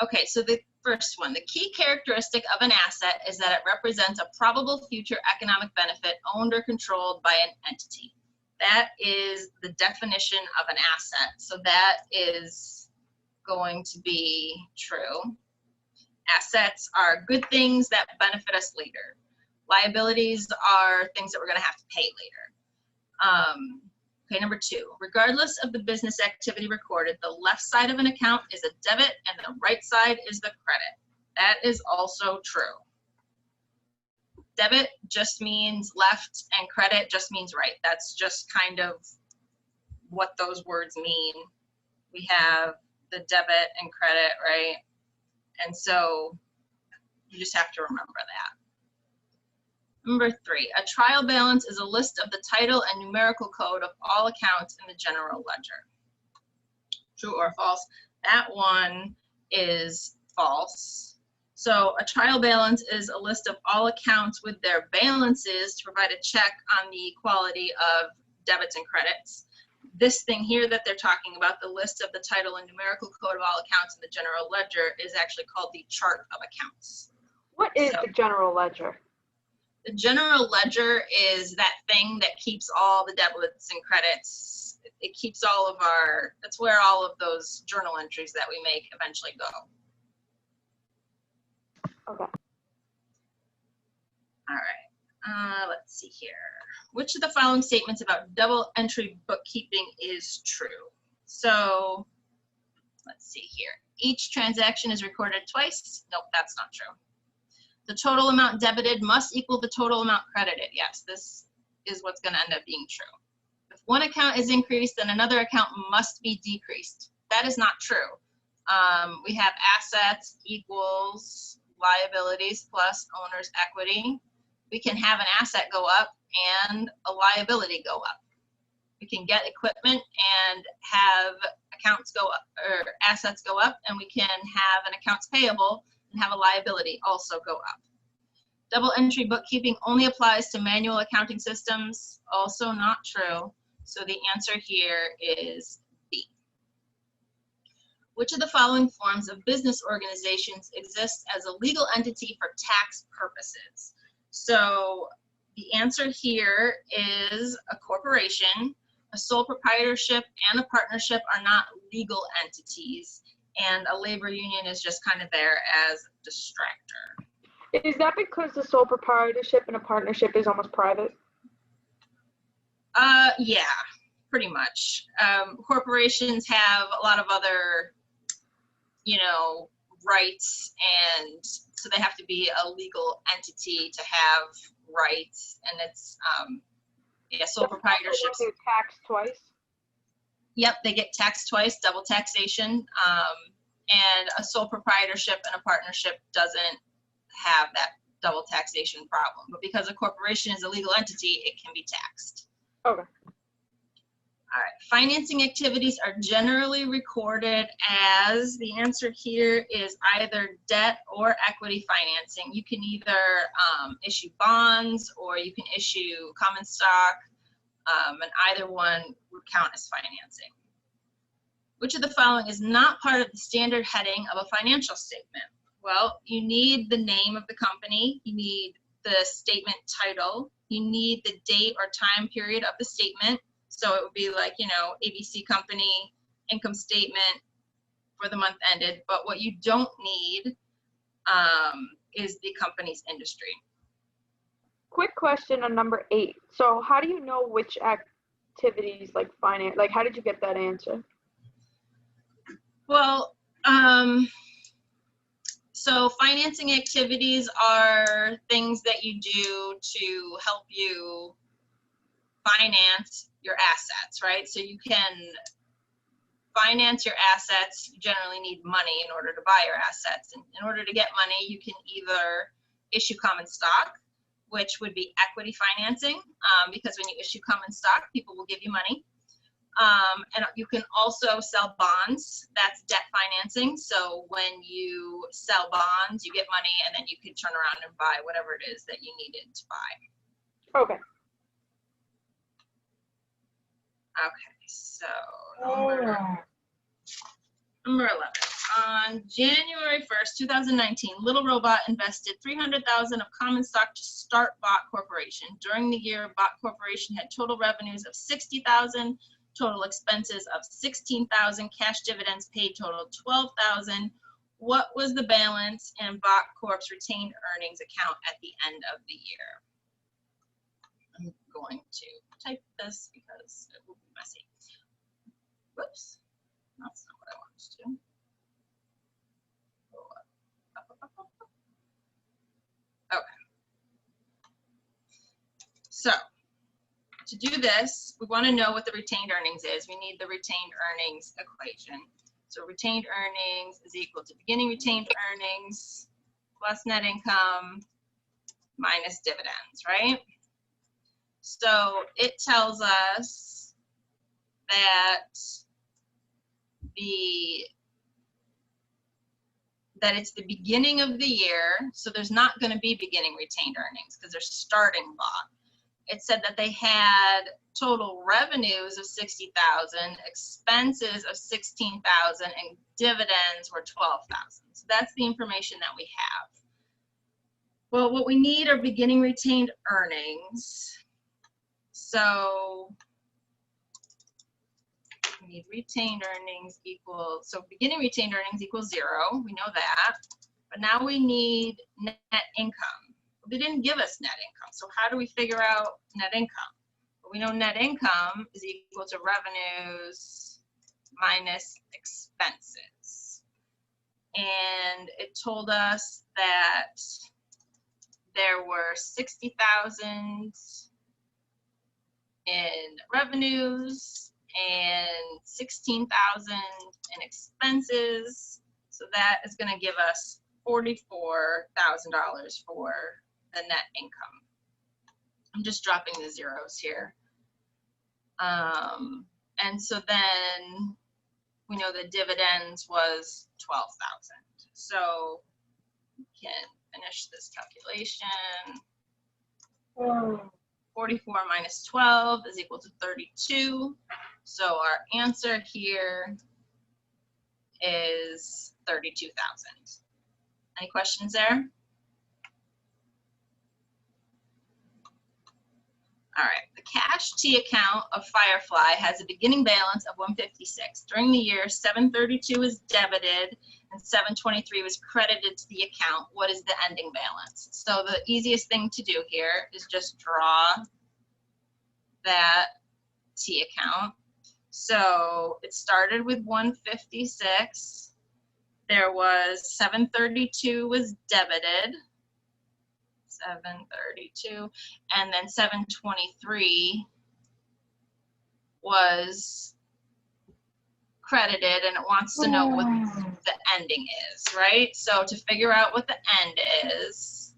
S1: Okay, so the first one, the key characteristic of an asset is that it represents a probable future economic benefit owned or controlled by an entity. That is the definition of an asset. So that is going to be true. Assets are good things that benefit us later. Liabilities are things that we're going to have to pay later. Okay, number 2, regardless of the business activity recorded, the left side of an account is a debit and the right side is the credit. That is also true. Debit just means left and credit just means right. That's just kind of what those words mean. We have the debit and credit, right? And so you just have to remember that. Number 3, a trial balance is a list of the title and numerical code of all accounts in the general ledger. True or false? That one is false. So a trial balance is a list of all accounts with their balances to provide a check on the quality of debits and credits. This thing here that they're talking about, the list of the title and numerical code of all accounts in the general ledger, is actually called the chart of accounts.
S5: What is
S1: So,
S5: the general ledger?
S1: the general ledger is that thing that keeps all the debits and credits. It keeps all of our, that's where all of those journal entries that we make eventually go.
S5: Okay.
S1: All right, let's see here. Which of the following statements about double entry bookkeeping is true? So let's see here. Each transaction is recorded twice. Nope, that's not true. The total amount debited must equal the total amount credited. Yes, this is what's going to end up being true. If one account is increased, then another account must be decreased. That is not true. We have assets equals liabilities plus owner's equity. We can have an asset go up and a liability go up. We can get equipment and have accounts go up, or assets go up, and we can have an accounts payable and have a liability also go up. Double entry bookkeeping only applies to manual accounting systems. Also not true. So the answer here is B. Which of the following forms of business organizations exist as a legal entity for tax purposes? So the answer here is a corporation. A sole proprietorship and a partnership are not legal entities, and a labor union is just kind of there as a distractor.
S5: Is that because the sole proprietorship and a partnership is almost private?
S1: Yeah, pretty much. Corporations have a lot of other, rights, and so they have to be a legal entity to have rights, and it's, sole proprietorships.
S5: They're taxed twice?
S1: Yep, they get taxed twice, double taxation, and a sole proprietorship and a partnership doesn't have that double taxation problem. But because a corporation is a legal entity, it can be taxed.
S5: Okay.
S1: All right, financing activities are generally recorded as, the answer here is either debt or equity financing. You can either issue bonds or you can issue common stock, and either one would count as financing. Which of the following is not part of the standard heading of a financial statement? Well, you need the name of the company, you need the statement title, you need the date or time period of the statement. So it would be like, ABC company, income statement for the month ended. But what you don't need is the company's industry.
S5: Quick question on number 8. So how do you know which activities like finance, like how did you get that answer?
S1: Well, so financing activities are things that you do to help you finance your assets, right? So you can finance your assets. You generally need money in order to buy your assets. And in order to get money, you can either issue common stock, which would be equity financing, because when you issue common stock, people will give you money. And you can also sell bonds. That's debt financing. So when you sell bonds, you get money, and then you can turn around and buy whatever it is that you needed to buy.
S5: Okay.
S1: Okay, so number 11. On January 1st, 2019, Little Robot invested $300,000 of common stock to start Bot Corporation. During the year, Bot Corporation had total revenues of $60,000, total expenses of $16,000, cash dividends paid total $12,000. What was the balance in Bot Corp's retained earnings account at the end of the year? I'm going to type this because it will be messy. Whoops, that's not what I wanted to do. Okay. So to do this, we want to know what the retained earnings is. We need the retained earnings equation. So retained earnings is equal to beginning retained earnings plus net income minus dividends, right? So it tells us that it's the beginning of the year, so there's not going to be beginning retained earnings because they're starting Bot. It said that they had total revenues of $60,000, expenses of $16,000, and dividends were $12,000. So that's the information that we have. Well, what we need are beginning retained earnings. So we need retained earnings equals, so beginning retained earnings equals 0. We know that. But now we need net income. They didn't give us net income. So how do we figure out net income? Well, we know net income is equal to revenues minus expenses. And it told us that there were $60,000 in revenues and $16,000 in expenses. So that is going to give us $44,000 for the net income. I'm just dropping the zeros here. And so then we know the dividends was $12,000. So we can finish this calculation. 44 minus 12 is equal to 32. So our answer here is 32,000. Any questions there? All right, the cash T account of Firefly has a beginning balance of 156. During the year, 732 was debited and 723 was credited to the account. What is the ending balance? So the easiest thing to do here is just draw that T account. So it started with 156. There was 732 was debited. 732, and then 723 was credited, and it wants to know what the ending is, right? So to figure out what the end is,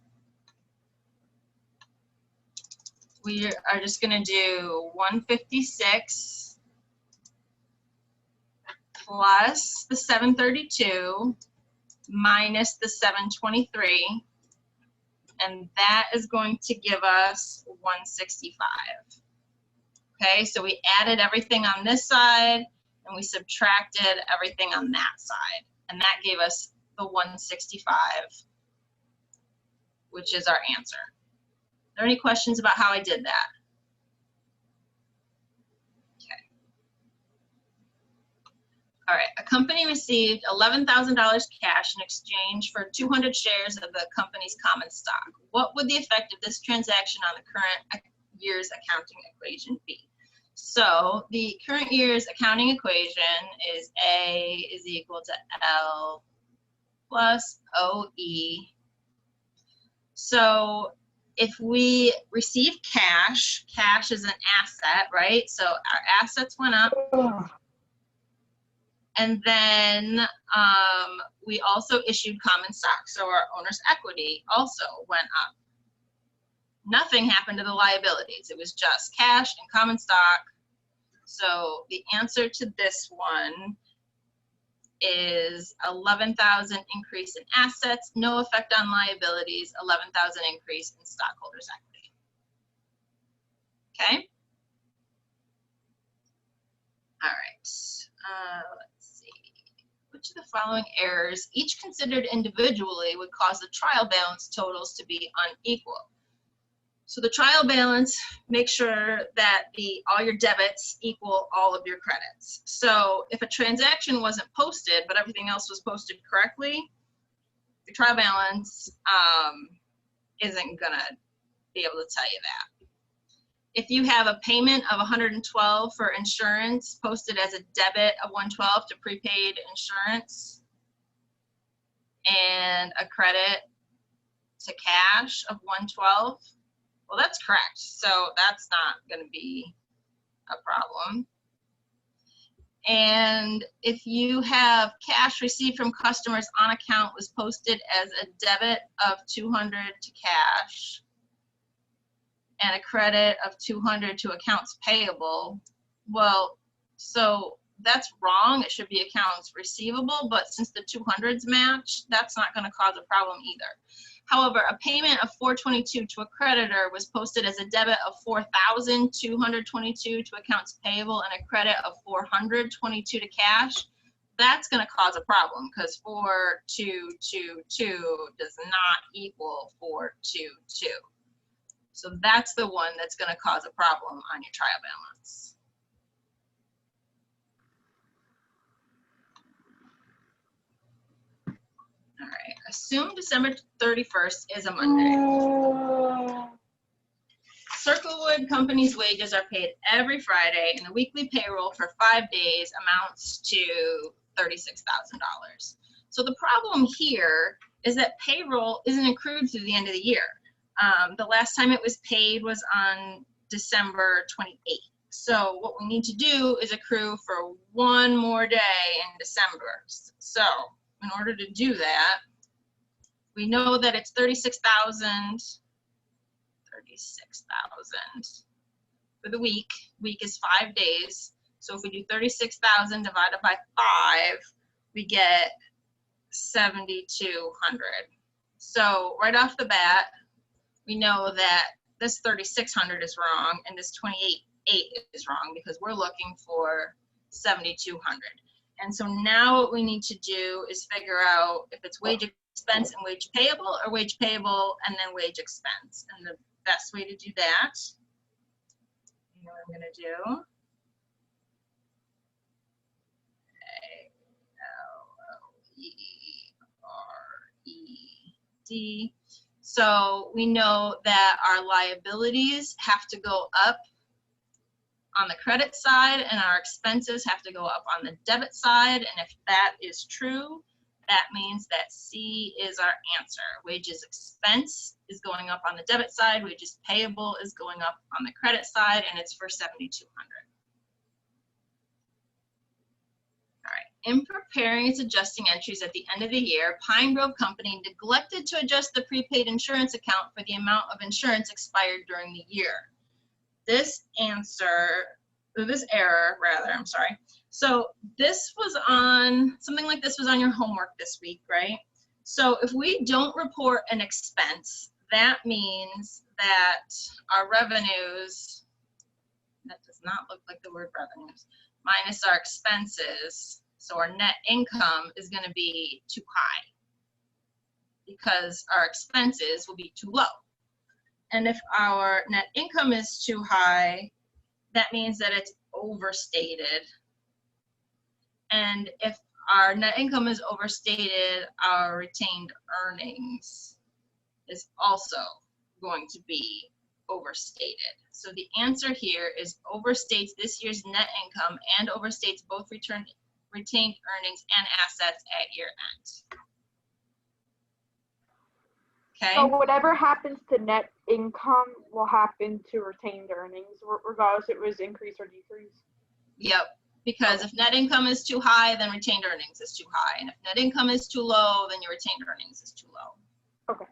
S1: we are just going to do 156 plus the 732 minus the 723. And that is going to give us 165. Okay, so we added everything on this side and we subtracted everything on that side. And that gave us the 165, which is our answer. Are there any questions about how I did that? All right, a company received $11,000 cash in exchange for 200 shares of the company's common stock. What would the effect of this transaction on the current year's accounting equation be? So the current year's accounting equation is A is equal to L plus OE. So if we receive cash, cash is an asset, right? So our assets went up. And then we also issued common stock. So our owner's equity also went up. Nothing happened to the liabilities. It was just cash and common stock. So the answer to this one is 11,000 increase in assets, no effect on liabilities, 11,000 increase in stockholders' equity. Okay? All right. Let's see. which of the following errors, each considered individually, would cause the trial balance totals to be unequal? So the trial balance, make sure that all your debits equal all of your credits. So if a transaction wasn't posted, but everything else was posted correctly, the trial balance isn't gonna be able to tell you that. If you have a payment of 112 for insurance posted as a debit of 112 to prepaid insurance and a credit to cash of 112, well, that's correct. So that's not going to be a problem. And if you have cash received from customers on account was posted as a debit of 200 to cash and a credit of 200 to accounts payable, well, so that's wrong. It should be accounts receivable, but since the 200s match, that's not going to cause a problem either. However, a payment of $422 to a creditor was posted as a debit of $4,222 to accounts payable and a credit of $422 to cash. That's going to cause a problem because 4222 does not equal 422. So that's the one that's going to cause a problem on your trial balance. All right, assume December 31st is a Monday. Circlewood Company's wages are paid every Friday, and the weekly payroll for 5 days amounts to $36,000. So the problem here is that payroll isn't accrued through the end of the year. The last time it was paid was on December 28th. So what we need to do is accrue for one more day in December. So in order to do that, we know that it's 36,000 for the week. Week is 5 days. So if we do 36,000 divided by 5, we get 7,200. So right off the bat, we know that this 3,600 is wrong and this 28,800 is wrong because we're looking for 7,200. And so now what we need to do is figure out if it's wage expense and wage payable or wage payable and then wage expense. And the best way to do that, you know what I'm going to do? A-L-L-E-R-E-D. So we know that our liabilities have to go up on the credit side and our expenses have to go up on the debit side. And if that is true, that means that C is our answer. Wages expense is going up on the debit side, wages payable is going up on the credit side, and it's for 7,200. All right, in preparing its adjusting entries at the end of the year, Pine Grove Company neglected to adjust the prepaid insurance account for the amount of insurance expired during the year. This error, I'm sorry. So this was on, something like this was on your homework this week, right? So if we don't report an expense, that means that our revenues, that does not look like the word revenues, minus our expenses, so our net income is going to be too high because our expenses will be too low. And if our net income is too high, that means that it's overstated. And if our net income is overstated, our retained earnings is also going to be overstated. So the answer here is overstates this year's net income and overstates both retained earnings and assets at year end. Okay.
S5: So whatever happens to net income will happen to retained earnings, regardless if it was increase or decrease.
S1: Yep. Because if net income is too high, then retained earnings is too high. And if net income is too low, then your retained earnings is too low.
S5: Okay.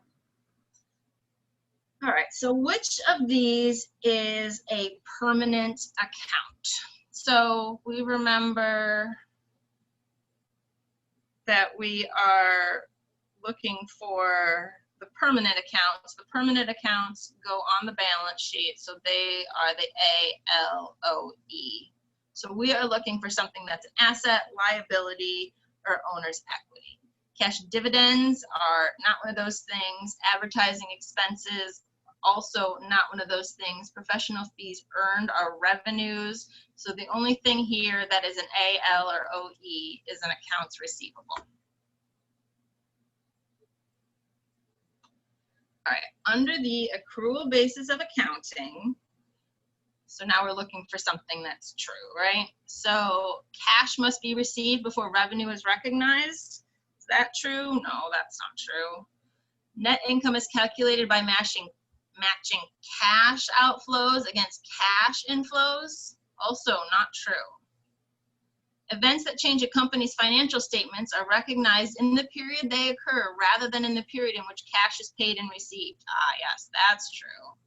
S1: All right, so which of these is a permanent account? So we remember that we are looking for the permanent accounts. The permanent accounts go on the balance sheet, so they are the ALOE. So we are looking for something that's an asset, liability, or owner's equity. Cash dividends are not one of those things. Advertising expenses, also not one of those things. Professional fees earned are revenues. So the only thing here that is an AL or OE is an accounts receivable. All right, under the accrual basis of accounting, so now we're looking for something that's true, right? So cash must be received before revenue is recognized. Is that true? No, that's not true. Net income is calculated by matching cash outflows against cash inflows. Also not true. Events that change a company's financial statements are recognized in the period they occur rather than in the period in which cash is paid and received. Ah, yes, that's true.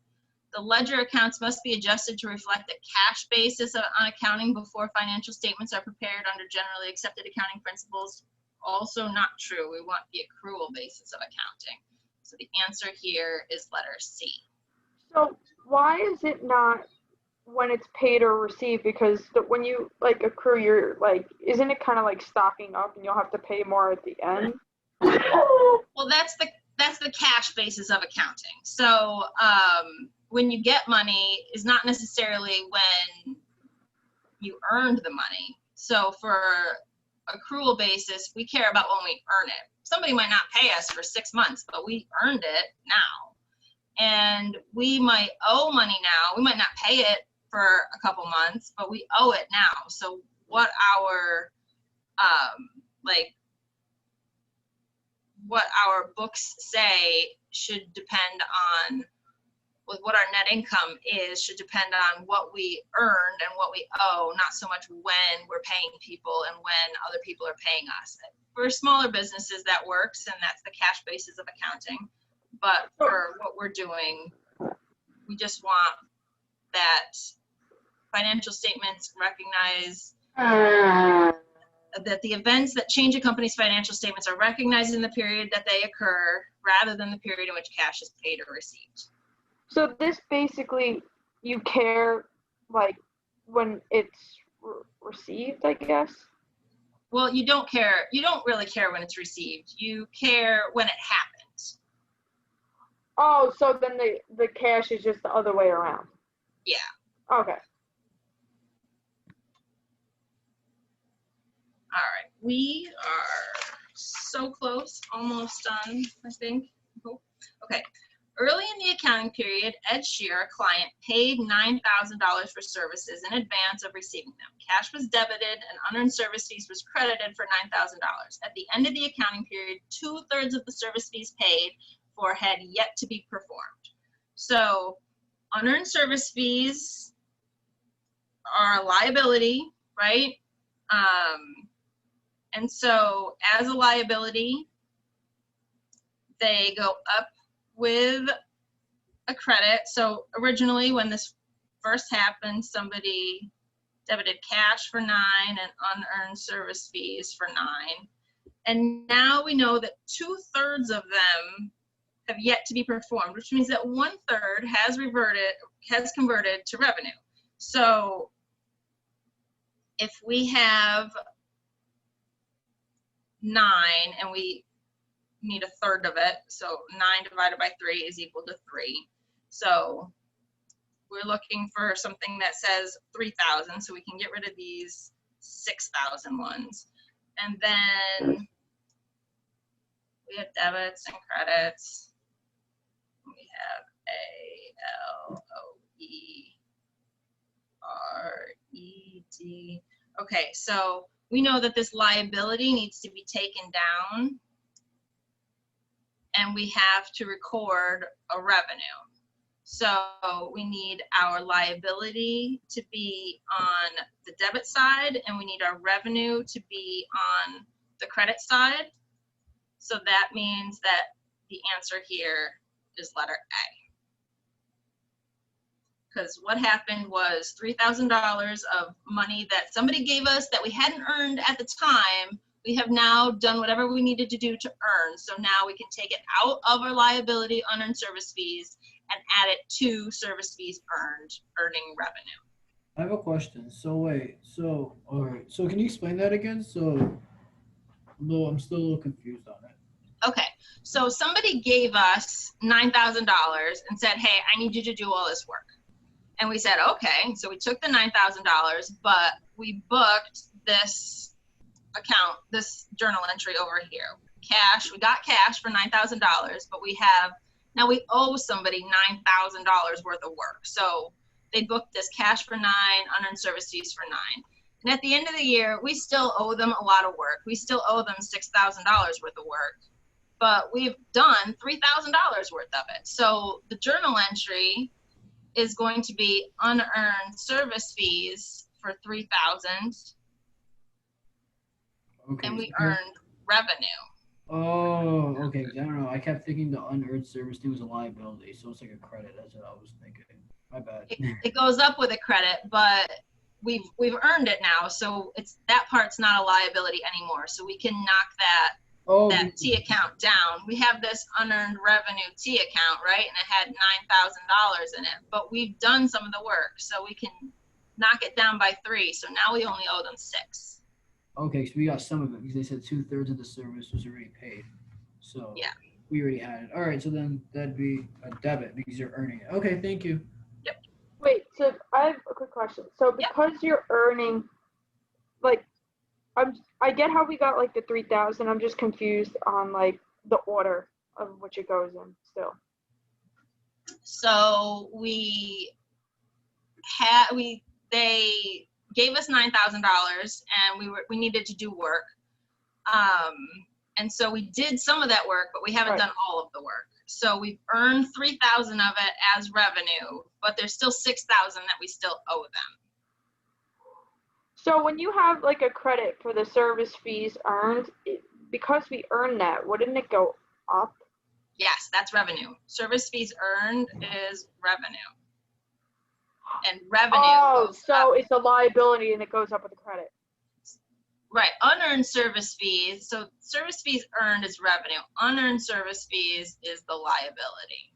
S1: The ledger accounts must be adjusted to reflect the cash basis on accounting before financial statements are prepared under generally accepted accounting principles. Also not true. We want the accrual basis of accounting. So the answer here is letter C.
S5: So why is it not when it's paid or received? Because when you like accrue, you're like, isn't it kind of like stocking up and you'll have to pay more at the end?
S1: Well, that's the cash basis of accounting. So when you get money is not necessarily when you earned the money. So for accrual basis, we care about when we earn it. Somebody might not pay us for 6 months, but we earned it now. And we might owe money now. We might not pay it for a couple months, but we owe it now. So what our what our books say should depend on, with what our net income is, should depend on what we earned and what we owe, not so much when we're paying people and when other people are paying us. For smaller businesses, that works, and that's the cash basis of accounting. But for what we're doing, we just want that financial statements recognize that the events that change a company's financial statements are recognized in the period that they occur rather than the period in which cash is paid or received.
S5: So this basically, you care like when it's received, I guess?
S1: Well, you don't care. You don't really care when it's received. You care when it happens.
S5: Oh, so then the cash is just the other way around.
S1: Yeah.
S5: Okay.
S1: All right. We are so close, almost done, I think. Okay. Early in the accounting period, Ed Shear, a client, paid $9,000 for services in advance of receiving them. Cash was debited and unearned service fees was credited for $9,000. At the end of the accounting period, 2/3 of the service fees paid for had yet to be performed. So unearned service fees are a liability, right? And so as a liability, they go up with a credit. So originally when this first happened, somebody debited cash for 9 and unearned service fees for 9. And now we know that 2/3 of them have yet to be performed, which means that 1/3 has converted to revenue. So if we have 9 and we need 1/3 of it, so 9 divided by 3 is equal to 3. So we're looking for something that says 3,000, so we can get rid of these 6,000 ones. And then we have debits and credits. We have ALOERED. Okay, so we know that this liability needs to be taken down, and we have to record a revenue. So we need our liability to be on the debit side, and we need our revenue to be on the credit side. So that means that the answer here is letter A. Because what happened was $3,000 of money that somebody gave us that we hadn't earned at the time. We have now done whatever we needed to do to earn. So now we can take it out of our liability, unearned service fees, and add it to service fees earned, earning revenue.
S3: I have a question. So wait, all right. So can you explain that again? So I'm still a little confused on it.
S1: Okay, so somebody gave us $9,000 and said, hey, I need you to do all this work. And we said, okay. So we took the $9,000, but we booked this account, this journal entry over here. Cash, we got cash for $9,000, but now we owe somebody $9,000 worth of work. So they booked this cash for $9,000, unearned service fees for $9,000. And at the end of the year, we still owe them a lot of work. We still owe them $6,000 worth of work, but we've done $3,000 worth of it. So the journal entry is going to be unearned service fees for $3,000,
S3: Okay.
S1: and we earned revenue.
S3: Oh, okay. I don't know. I kept thinking the unearned service fee was a liability, so it's like a credit. That's what I was thinking. My bad.
S1: It goes up with a credit, but we've earned it now, so that part's not a liability anymore. So we can knock that T account down. We have this unearned revenue T account, right? And it had $9,000 in it, but we've done some of the work, so we can knock it down by 3. So now we only owe them 6.
S3: Okay, so we got some of it because they said 2/3 of the service was already paid. So
S1: yeah,
S3: we already had it. All right, so then that'd be a debit because you're earning it. Okay, thank you.
S1: Yep.
S5: Wait, so I have a quick question. So because you're earning, like, I get how we got like the 3,000. I'm just confused on like the order of which it goes in still.
S1: So they gave us $9,000 and we needed to do work. And so we did some of that work, but we haven't done all of the work. So we've earned 3,000 of it as revenue, but there's still 6,000 that we still owe them.
S5: So when you have like a credit for the service fees earned, because we earned that, wouldn't it go up?
S1: Yes, that's revenue. Service fees earned is revenue. And revenue goes
S5: so
S1: up.
S5: it's a liability and it goes up with the credit.
S1: Right, unearned service fees. So service fees earned is revenue. Unearned service fees is the liability.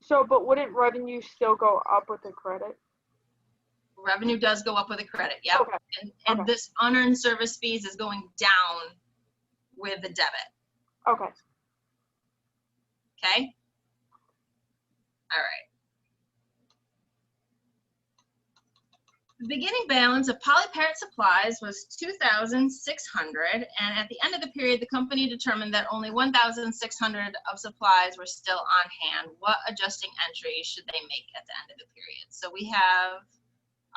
S5: So, but wouldn't revenue still go up with the credit?
S1: Revenue does go up with a credit, yep.
S5: Okay.
S1: And this unearned service fees is going down with the debit.
S5: Okay.
S1: Okay? All right. The beginning balance of Polyparrot supplies was $2,600, and at the end of the period, the company determined that only $1,600 of supplies were still on hand. What adjusting entries should they make at the end of the period? So we have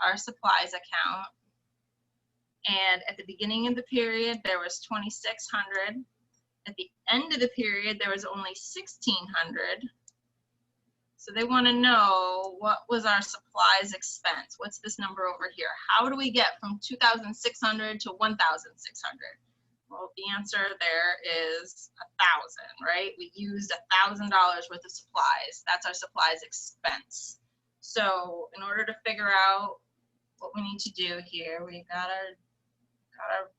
S1: our supplies account, and at the beginning of the period, there was $2,600. At the end of the period, there was only $1,600. So they want to know, what was our supplies expense? What's this number over here? How do we get from 2,600 to 1,600? Well, the answer there is 1,000, right? We used $1,000 worth of supplies. That's our supplies expense. So in order to figure out what we need to do here, we got our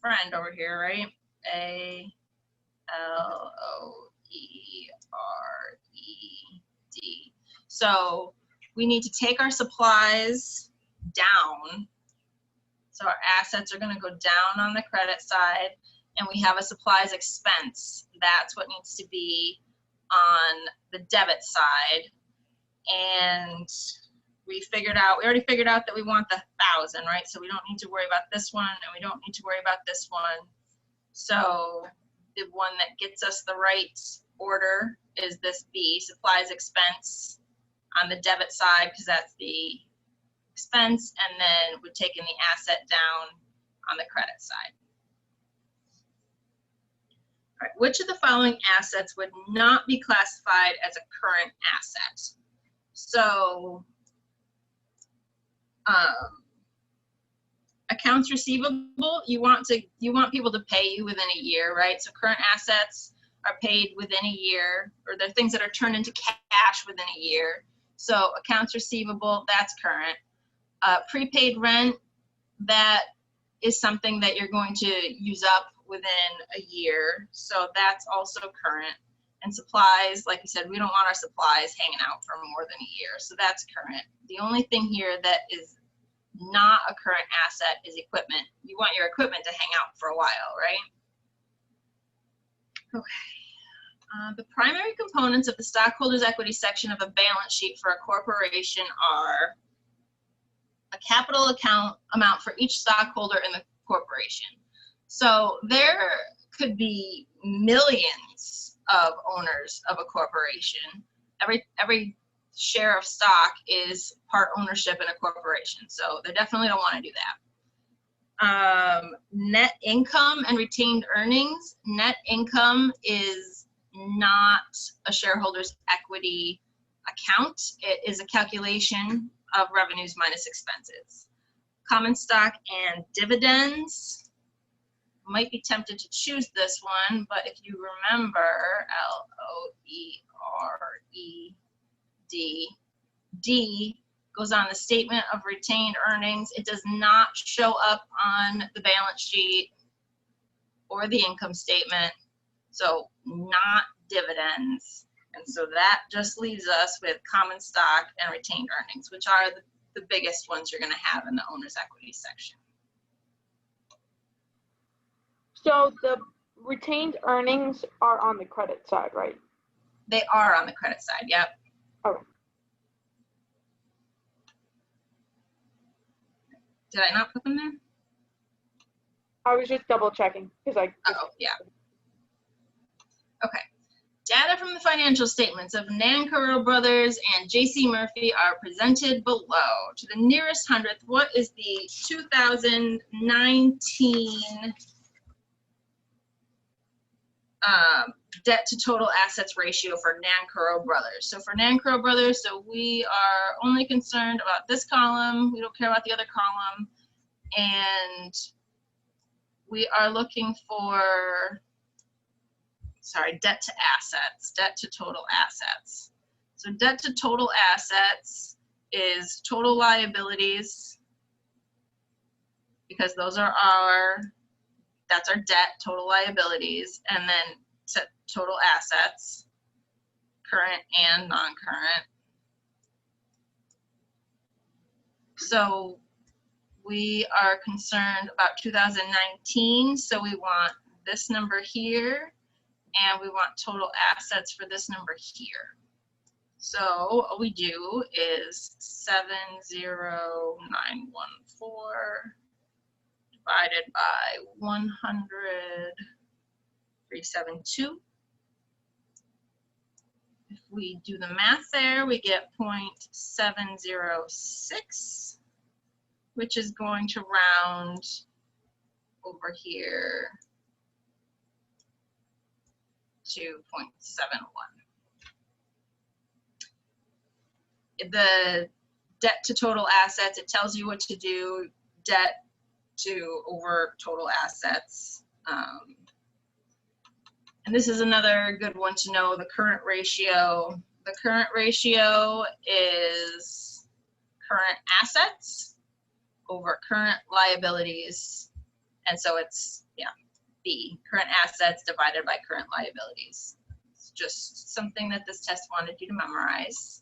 S1: friend over here, right? ALOERED. So we need to take our supplies down. So our assets are going to go down on the credit side, and we have a supplies expense. That's what needs to be on the debit side. And we already figured out that we want the 1,000, right? So we don't need to worry about this one, and we don't need to worry about this one. So the one that gets us the right order is this B, supplies expense on the debit side, because that's the expense, and then we're taking the asset down on the credit side. All right, which of the following assets would not be classified as a current asset? So accounts receivable, you want people to pay you within a year, right? So current assets are paid within a year, or they're things that are turned into cash within a year. So accounts receivable, that's current. Prepaid rent, that is something that you're going to use up within a year. So that's also current. And supplies, like I said, we don't want our supplies hanging out for more than a year. So that's current. The only thing here that is not a current asset is equipment. You want your equipment to hang out for a while, right? Okay. The primary components of the stockholders' equity section of a balance sheet for a corporation are a capital account amount for each stockholder in the corporation. So there could be millions of owners of a corporation. Every share of stock is part ownership in a corporation. So they definitely don't want to do that. Net income and retained earnings. Net income is not a shareholder's equity account. It is a calculation of revenues minus expenses. Common stock and dividends. Might be tempted to choose this one, but if you remember, LOERED, D goes on the statement of retained earnings. It does not show up on the balance sheet or the income statement, so not dividends. And so that just leaves us with common stock and retained earnings, which are the biggest ones you're going to have in the owner's equity section.
S5: So the retained earnings are on the credit side, right?
S1: They are on the credit side, yep.
S5: Okay.
S1: Did I not put them there?
S5: I was just double checking because I.
S1: Oh, yeah. Okay. Data from the financial statements of Nancaro Brothers and J.C. Murphy are presented below. To the nearest hundredth, what is the 2019 debt to total assets ratio for Nancaro Brothers? So for Nancaro Brothers, so we are only concerned about this column. We don't care about the other column. And we are looking for, sorry, debt to assets, debt to total assets. So debt to total assets is total liabilities, because those are that's our debt, total liabilities, and then total assets, current and non-current. So we are concerned about 2019, so we want this number here, and we want total assets for this number here. So what we do is 70914 divided by 100, 372. If we do the math there, we get 0.706, which is going to round over here to 0.71. The debt to total assets, it tells you what to do, debt to over total assets. And this is another good one to know, the current ratio. The current ratio is current assets over current liabilities. And so it's, yeah, B, current assets divided by current liabilities. It's just something that this test wanted you to memorize.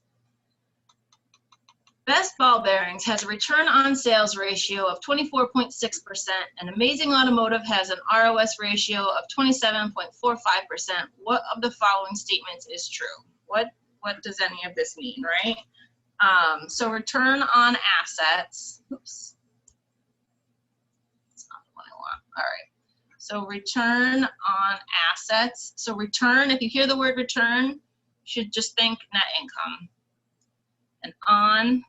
S1: Best Ball Bearings has a return on sales ratio of 24.6%, and Amazing Automotive has an ROS ratio of 27.45%. What of the following statements is true? What does any of this mean, right? So return on assets, oops, that's not the one I want. All right. So return on assets. So return, if you hear the word return, you should just think net income. And on,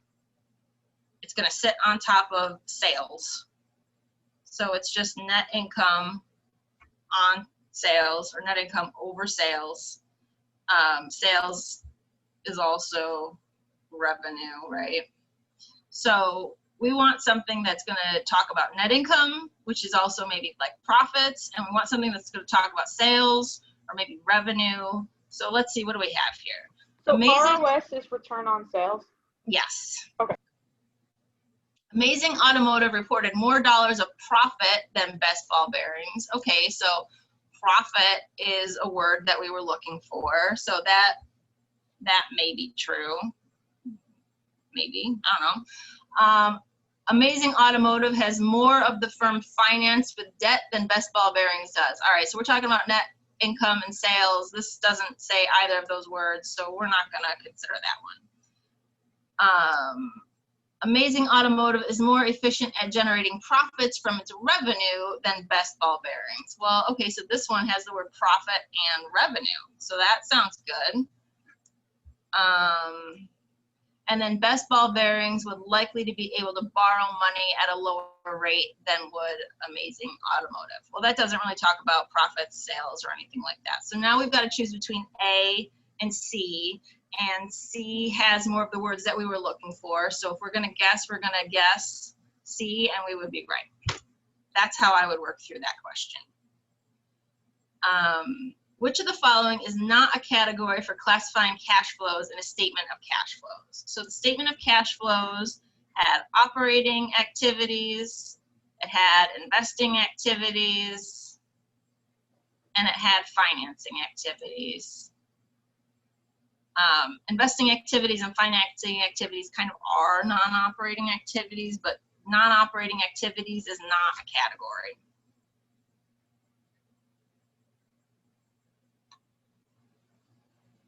S1: it's going to sit on top of sales. So it's just net income on sales, or net income over sales. Sales is also revenue, right? So we want something that's going to talk about net income, which is also maybe like profits, and we want something that's going to talk about sales or maybe revenue. So let's see, what do we have here?
S5: So
S1: Amazing.
S5: ROS is return on sales?
S1: Yes.
S5: Okay.
S1: Amazing Automotive reported more dollars of profit than Best Ball Bearings. Okay, so profit is a word that we were looking for. So that may be true. Maybe, I don't know. Amazing Automotive has more of the firm financed with debt than Best Ball Bearings does. All right, so we're talking about net income and sales. This doesn't say either of those words, so we're not gonna consider that one. Amazing Automotive is more efficient at generating profits from its revenue than Best Ball Bearings. Well, okay, so this one has the word profit and revenue, so that sounds good. And then Best Ball Bearings would likely to be able to borrow money at a lower rate than would Amazing Automotive. Well, that doesn't really talk about profits, sales, or anything like that. So now we've got to choose between A and C, and C has more of the words that we were looking for. So if we're going to guess C, and we would be right. That's how I would work through that question. Which of the following is not a category for classifying cash flows in a statement of cash flows? So the statement of cash flows had operating activities, it had investing activities, and it had financing activities. Investing activities and financing activities kind of are non-operating activities, but non-operating activities is not a category.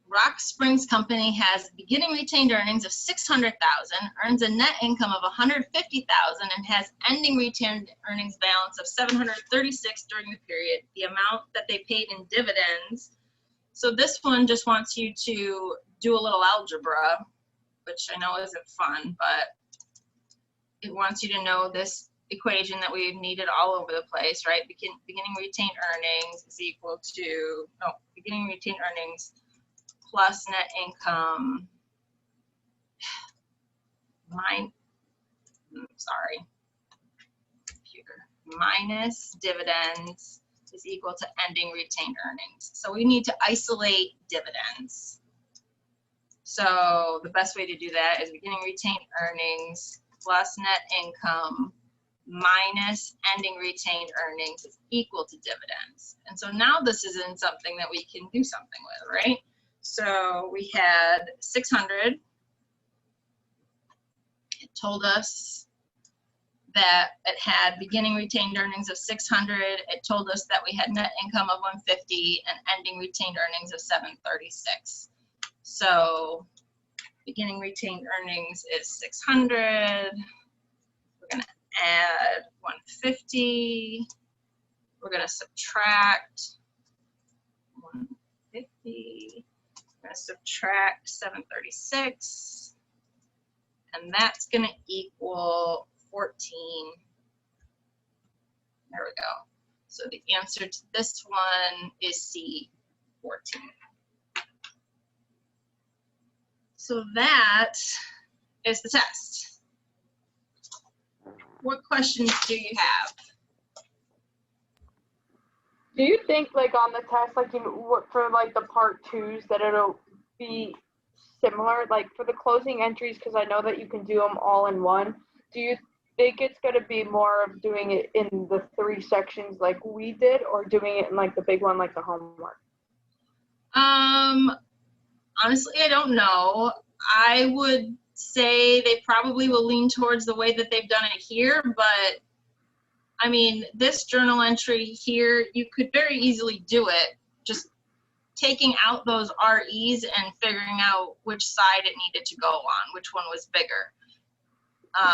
S1: Rock Springs Company has beginning retained earnings of $600,000, earns a net income of $150,000, and has ending retained earnings balance of $736 during the period. The amount that they paid in dividends. So this one just wants you to do a little algebra, which I know isn't fun, but it wants you to know this equation that we've needed all over the place, right? Beginning retained earnings is equal to, beginning retained earnings plus net income minus dividends is equal to ending retained earnings. So we need to isolate dividends. So the best way to do that is beginning retained earnings plus net income minus ending retained earnings is equal to dividends. And so now this is in something that we can do something with, right? So we had 600. It told us that it had beginning retained earnings of 600. It told us that we had net income of 150 and ending retained earnings of 736. So beginning retained earnings is 600. We're going to add 150. We're going to subtract 150. We're going to subtract 736. And that's going to equal 14. There we go. So the answer to this one is C, 14. So that is the test. What questions do you have?
S5: Do you think, like, on the test, like, for like the part 2s, that it'll be similar, like for the closing entries, because I know that you can do them all in one? Do you think it's going to be more of doing it in the 3 sections like we did, or doing it in like the big one, like the homework?
S1: Honestly, I don't know. I would say they probably will lean towards the way that they've done it here, but I mean, this journal entry here, you could very easily do it, just taking out those REs and figuring out which side it needed to go on, which one was bigger.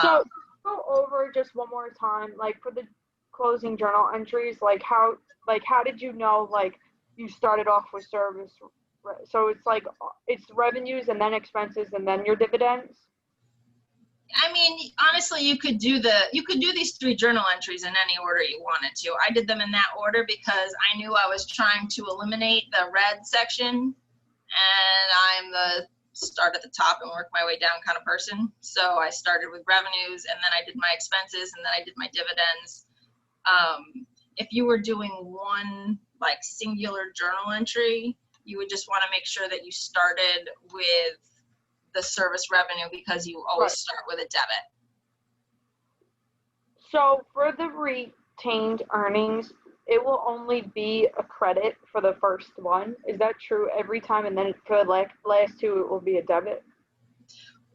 S5: So go over just one more time, like for the closing journal entries, like how did you know, like you started off with service? So it's like, it's revenues and then expenses and then your dividends?
S1: I mean, honestly, you could do these 3 journal entries in any order you wanted to. I did them in that order because I knew I was trying to eliminate the red section, and I'm the start at the top and work my way down kind of person. So I started with revenues, and then I did my expenses, and then I did my dividends. If you were doing one like singular journal entry, you would just want to make sure that you started with the service revenue, because you always start with a debit.
S5: So for the retained earnings, it will only be a credit for the first one. Is that true every time? And then for the last 2, it will be a debit?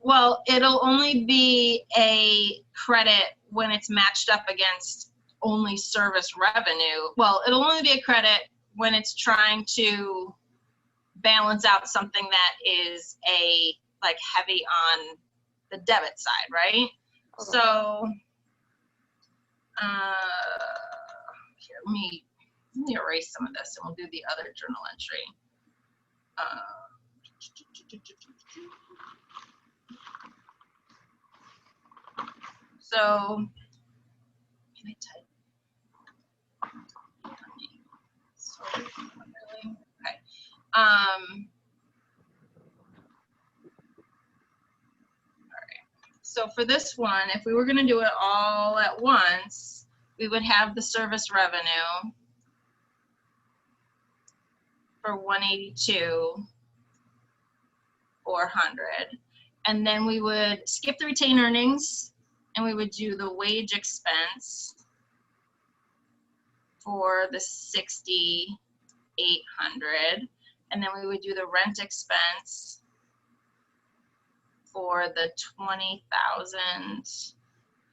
S1: Well, it'll only be a credit when it's matched up against only service revenue. Well, it'll only be a credit when it's trying to balance out something that is like heavy on the debit side, right?
S5: Okay.
S1: So, here, let me erase some of this and we'll do the other journal entry. So, can I type? Sorry, not really. Okay. All right. So for this one, if we were going to do it all at once, we would have the service revenue for 182,400, and then we would skip the retained earnings and we would do the wage expense for the 6,800, and then we would do the rent expense for the 20,000,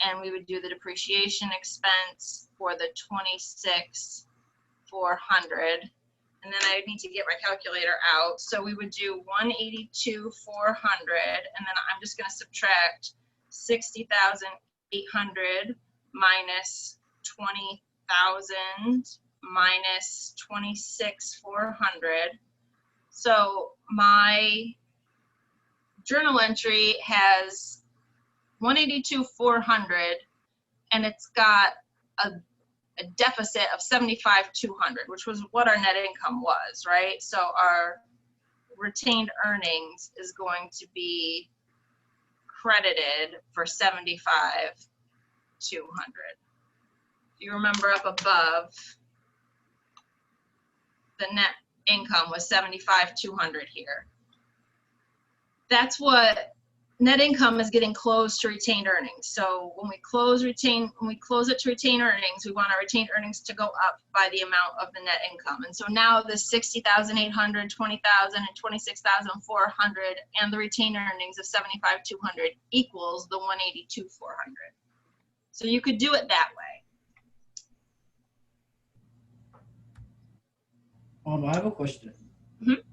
S1: and we would do the depreciation expense for the 26,400. And then I need to get my calculator out. So we would do 182,400, and then I'm just going to subtract 60,800 minus 20,000 minus 26,400. So my journal entry has 182,400, and it's got a deficit of 75,200, which was what our net income was, right? So our retained earnings is going to be credited for 75,200. You remember up above, the net income was 75,200 here. That's what net income is, getting close to retained earnings. So when we close it to retained earnings, we want our retained earnings to go up by the amount of the net income. And so now the 60,800, 20,000, and 26,400, and the retained earnings of 75,200 equals the 182,400. So you could do it that way.
S3: I have a question.
S1: Mhm.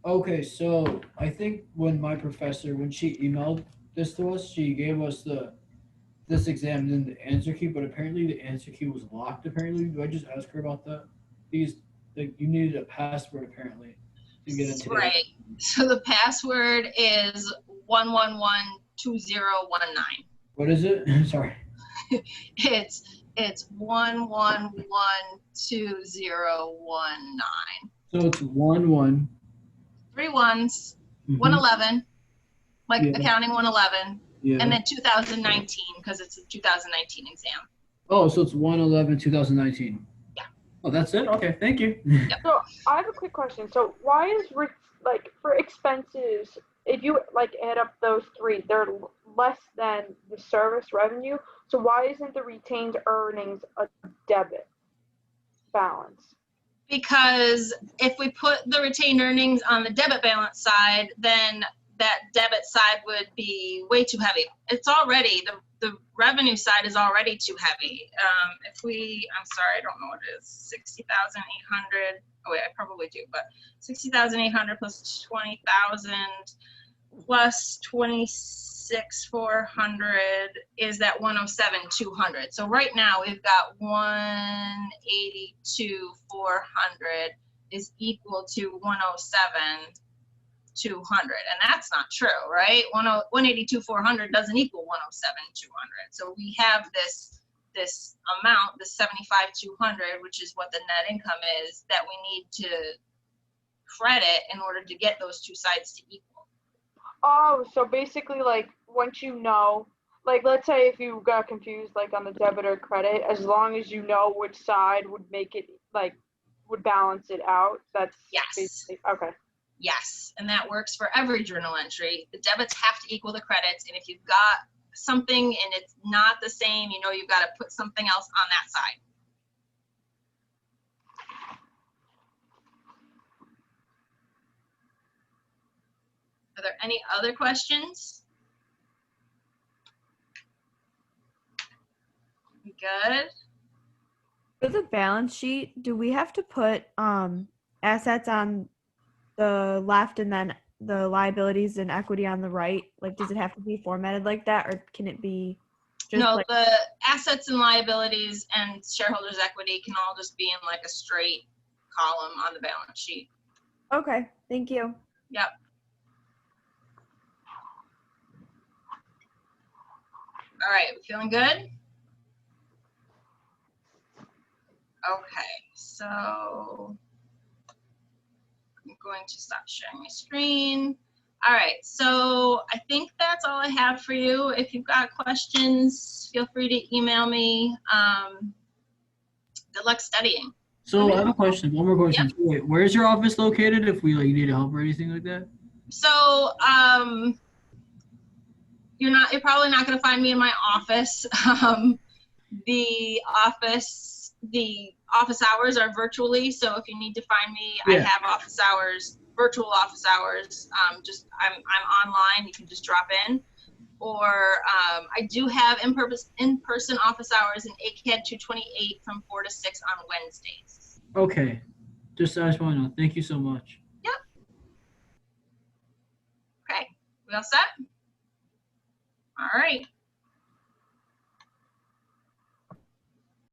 S3: Okay, so I think when my professor, when she emailed this to us, she gave us this exam and then the answer key, but apparently the answer key was locked. Apparently, do I just ask her about that? Because like you needed a password apparently to get into
S1: Right. So the password is 1112019.
S3: What is it? Sorry.
S1: It's 1112019.
S3: So it's 1
S1: 3 ones,
S3: Mhm.
S1: 111, like
S3: Yeah.
S1: accounting 111,
S3: Yeah.
S1: and then 2019 because it's a 2019 exam.
S3: Oh, so it's 1/11/2019.
S1: Yeah.
S3: Oh, that's it. Okay, thank you.
S5: So I have a quick question. So why is like for expenses, if you like add up those three, they're less than the service revenue. So why isn't the retained earnings a debit balance?
S1: Because if we put the retained earnings on the debit balance side, then that debit side would be way too heavy. It's already, the revenue side is already too heavy. I'm sorry, I don't know what it is, 60,800. Oh wait, I probably do, but 60,800 plus 20,000 plus 26,400 is that 107,200. So right now we've got 182,400 is equal to 107,200, and that's not true, right? 182,400 doesn't equal 107,200. So we have this amount, the 75,200, which is what the net income is, that we need to credit in order to get those two sides to equal.
S5: Oh, so basically, like once you know, like let's say if you got confused, like on the debit or credit, as long as you know which side would make it would balance it out. That's
S1: Yes.
S5: basically okay.
S1: Yes, and that works for every journal entry. The debits have to equal the credits, and if you've got something and it's not the same, you know you've got to put something else on that side. Are there any other questions? good.
S6: For the balance sheet, do we have to put assets on the left and then the liabilities and equity on the right? Like, does it have to be formatted like that, or can it be just
S1: No,
S6: like?
S1: the assets and liabilities and shareholders' equity can all just be in like a straight column on the balance sheet.
S6: Okay, thank you.
S1: Yep. All right, feeling good? Okay, so I'm going to stop sharing my screen. All right, so I think that's all I have for you. If you've got questions, feel free to email me. Good luck studying.
S3: So I have a question. One more question. So wait, where's your office located? If we like need help or anything like that.
S1: So you're probably not going to find me in my office. The office hours are virtually, so if you need to find me, I
S3: Yeah.
S1: have office hours, virtual office hours. I'm online. You can just drop in, or I do have in-person office hours in ACAD 228 from 4 to 6 on Wednesdays.
S3: Okay. I just want to know. Thank you so much.
S1: Yep. Okay. We all set? All right.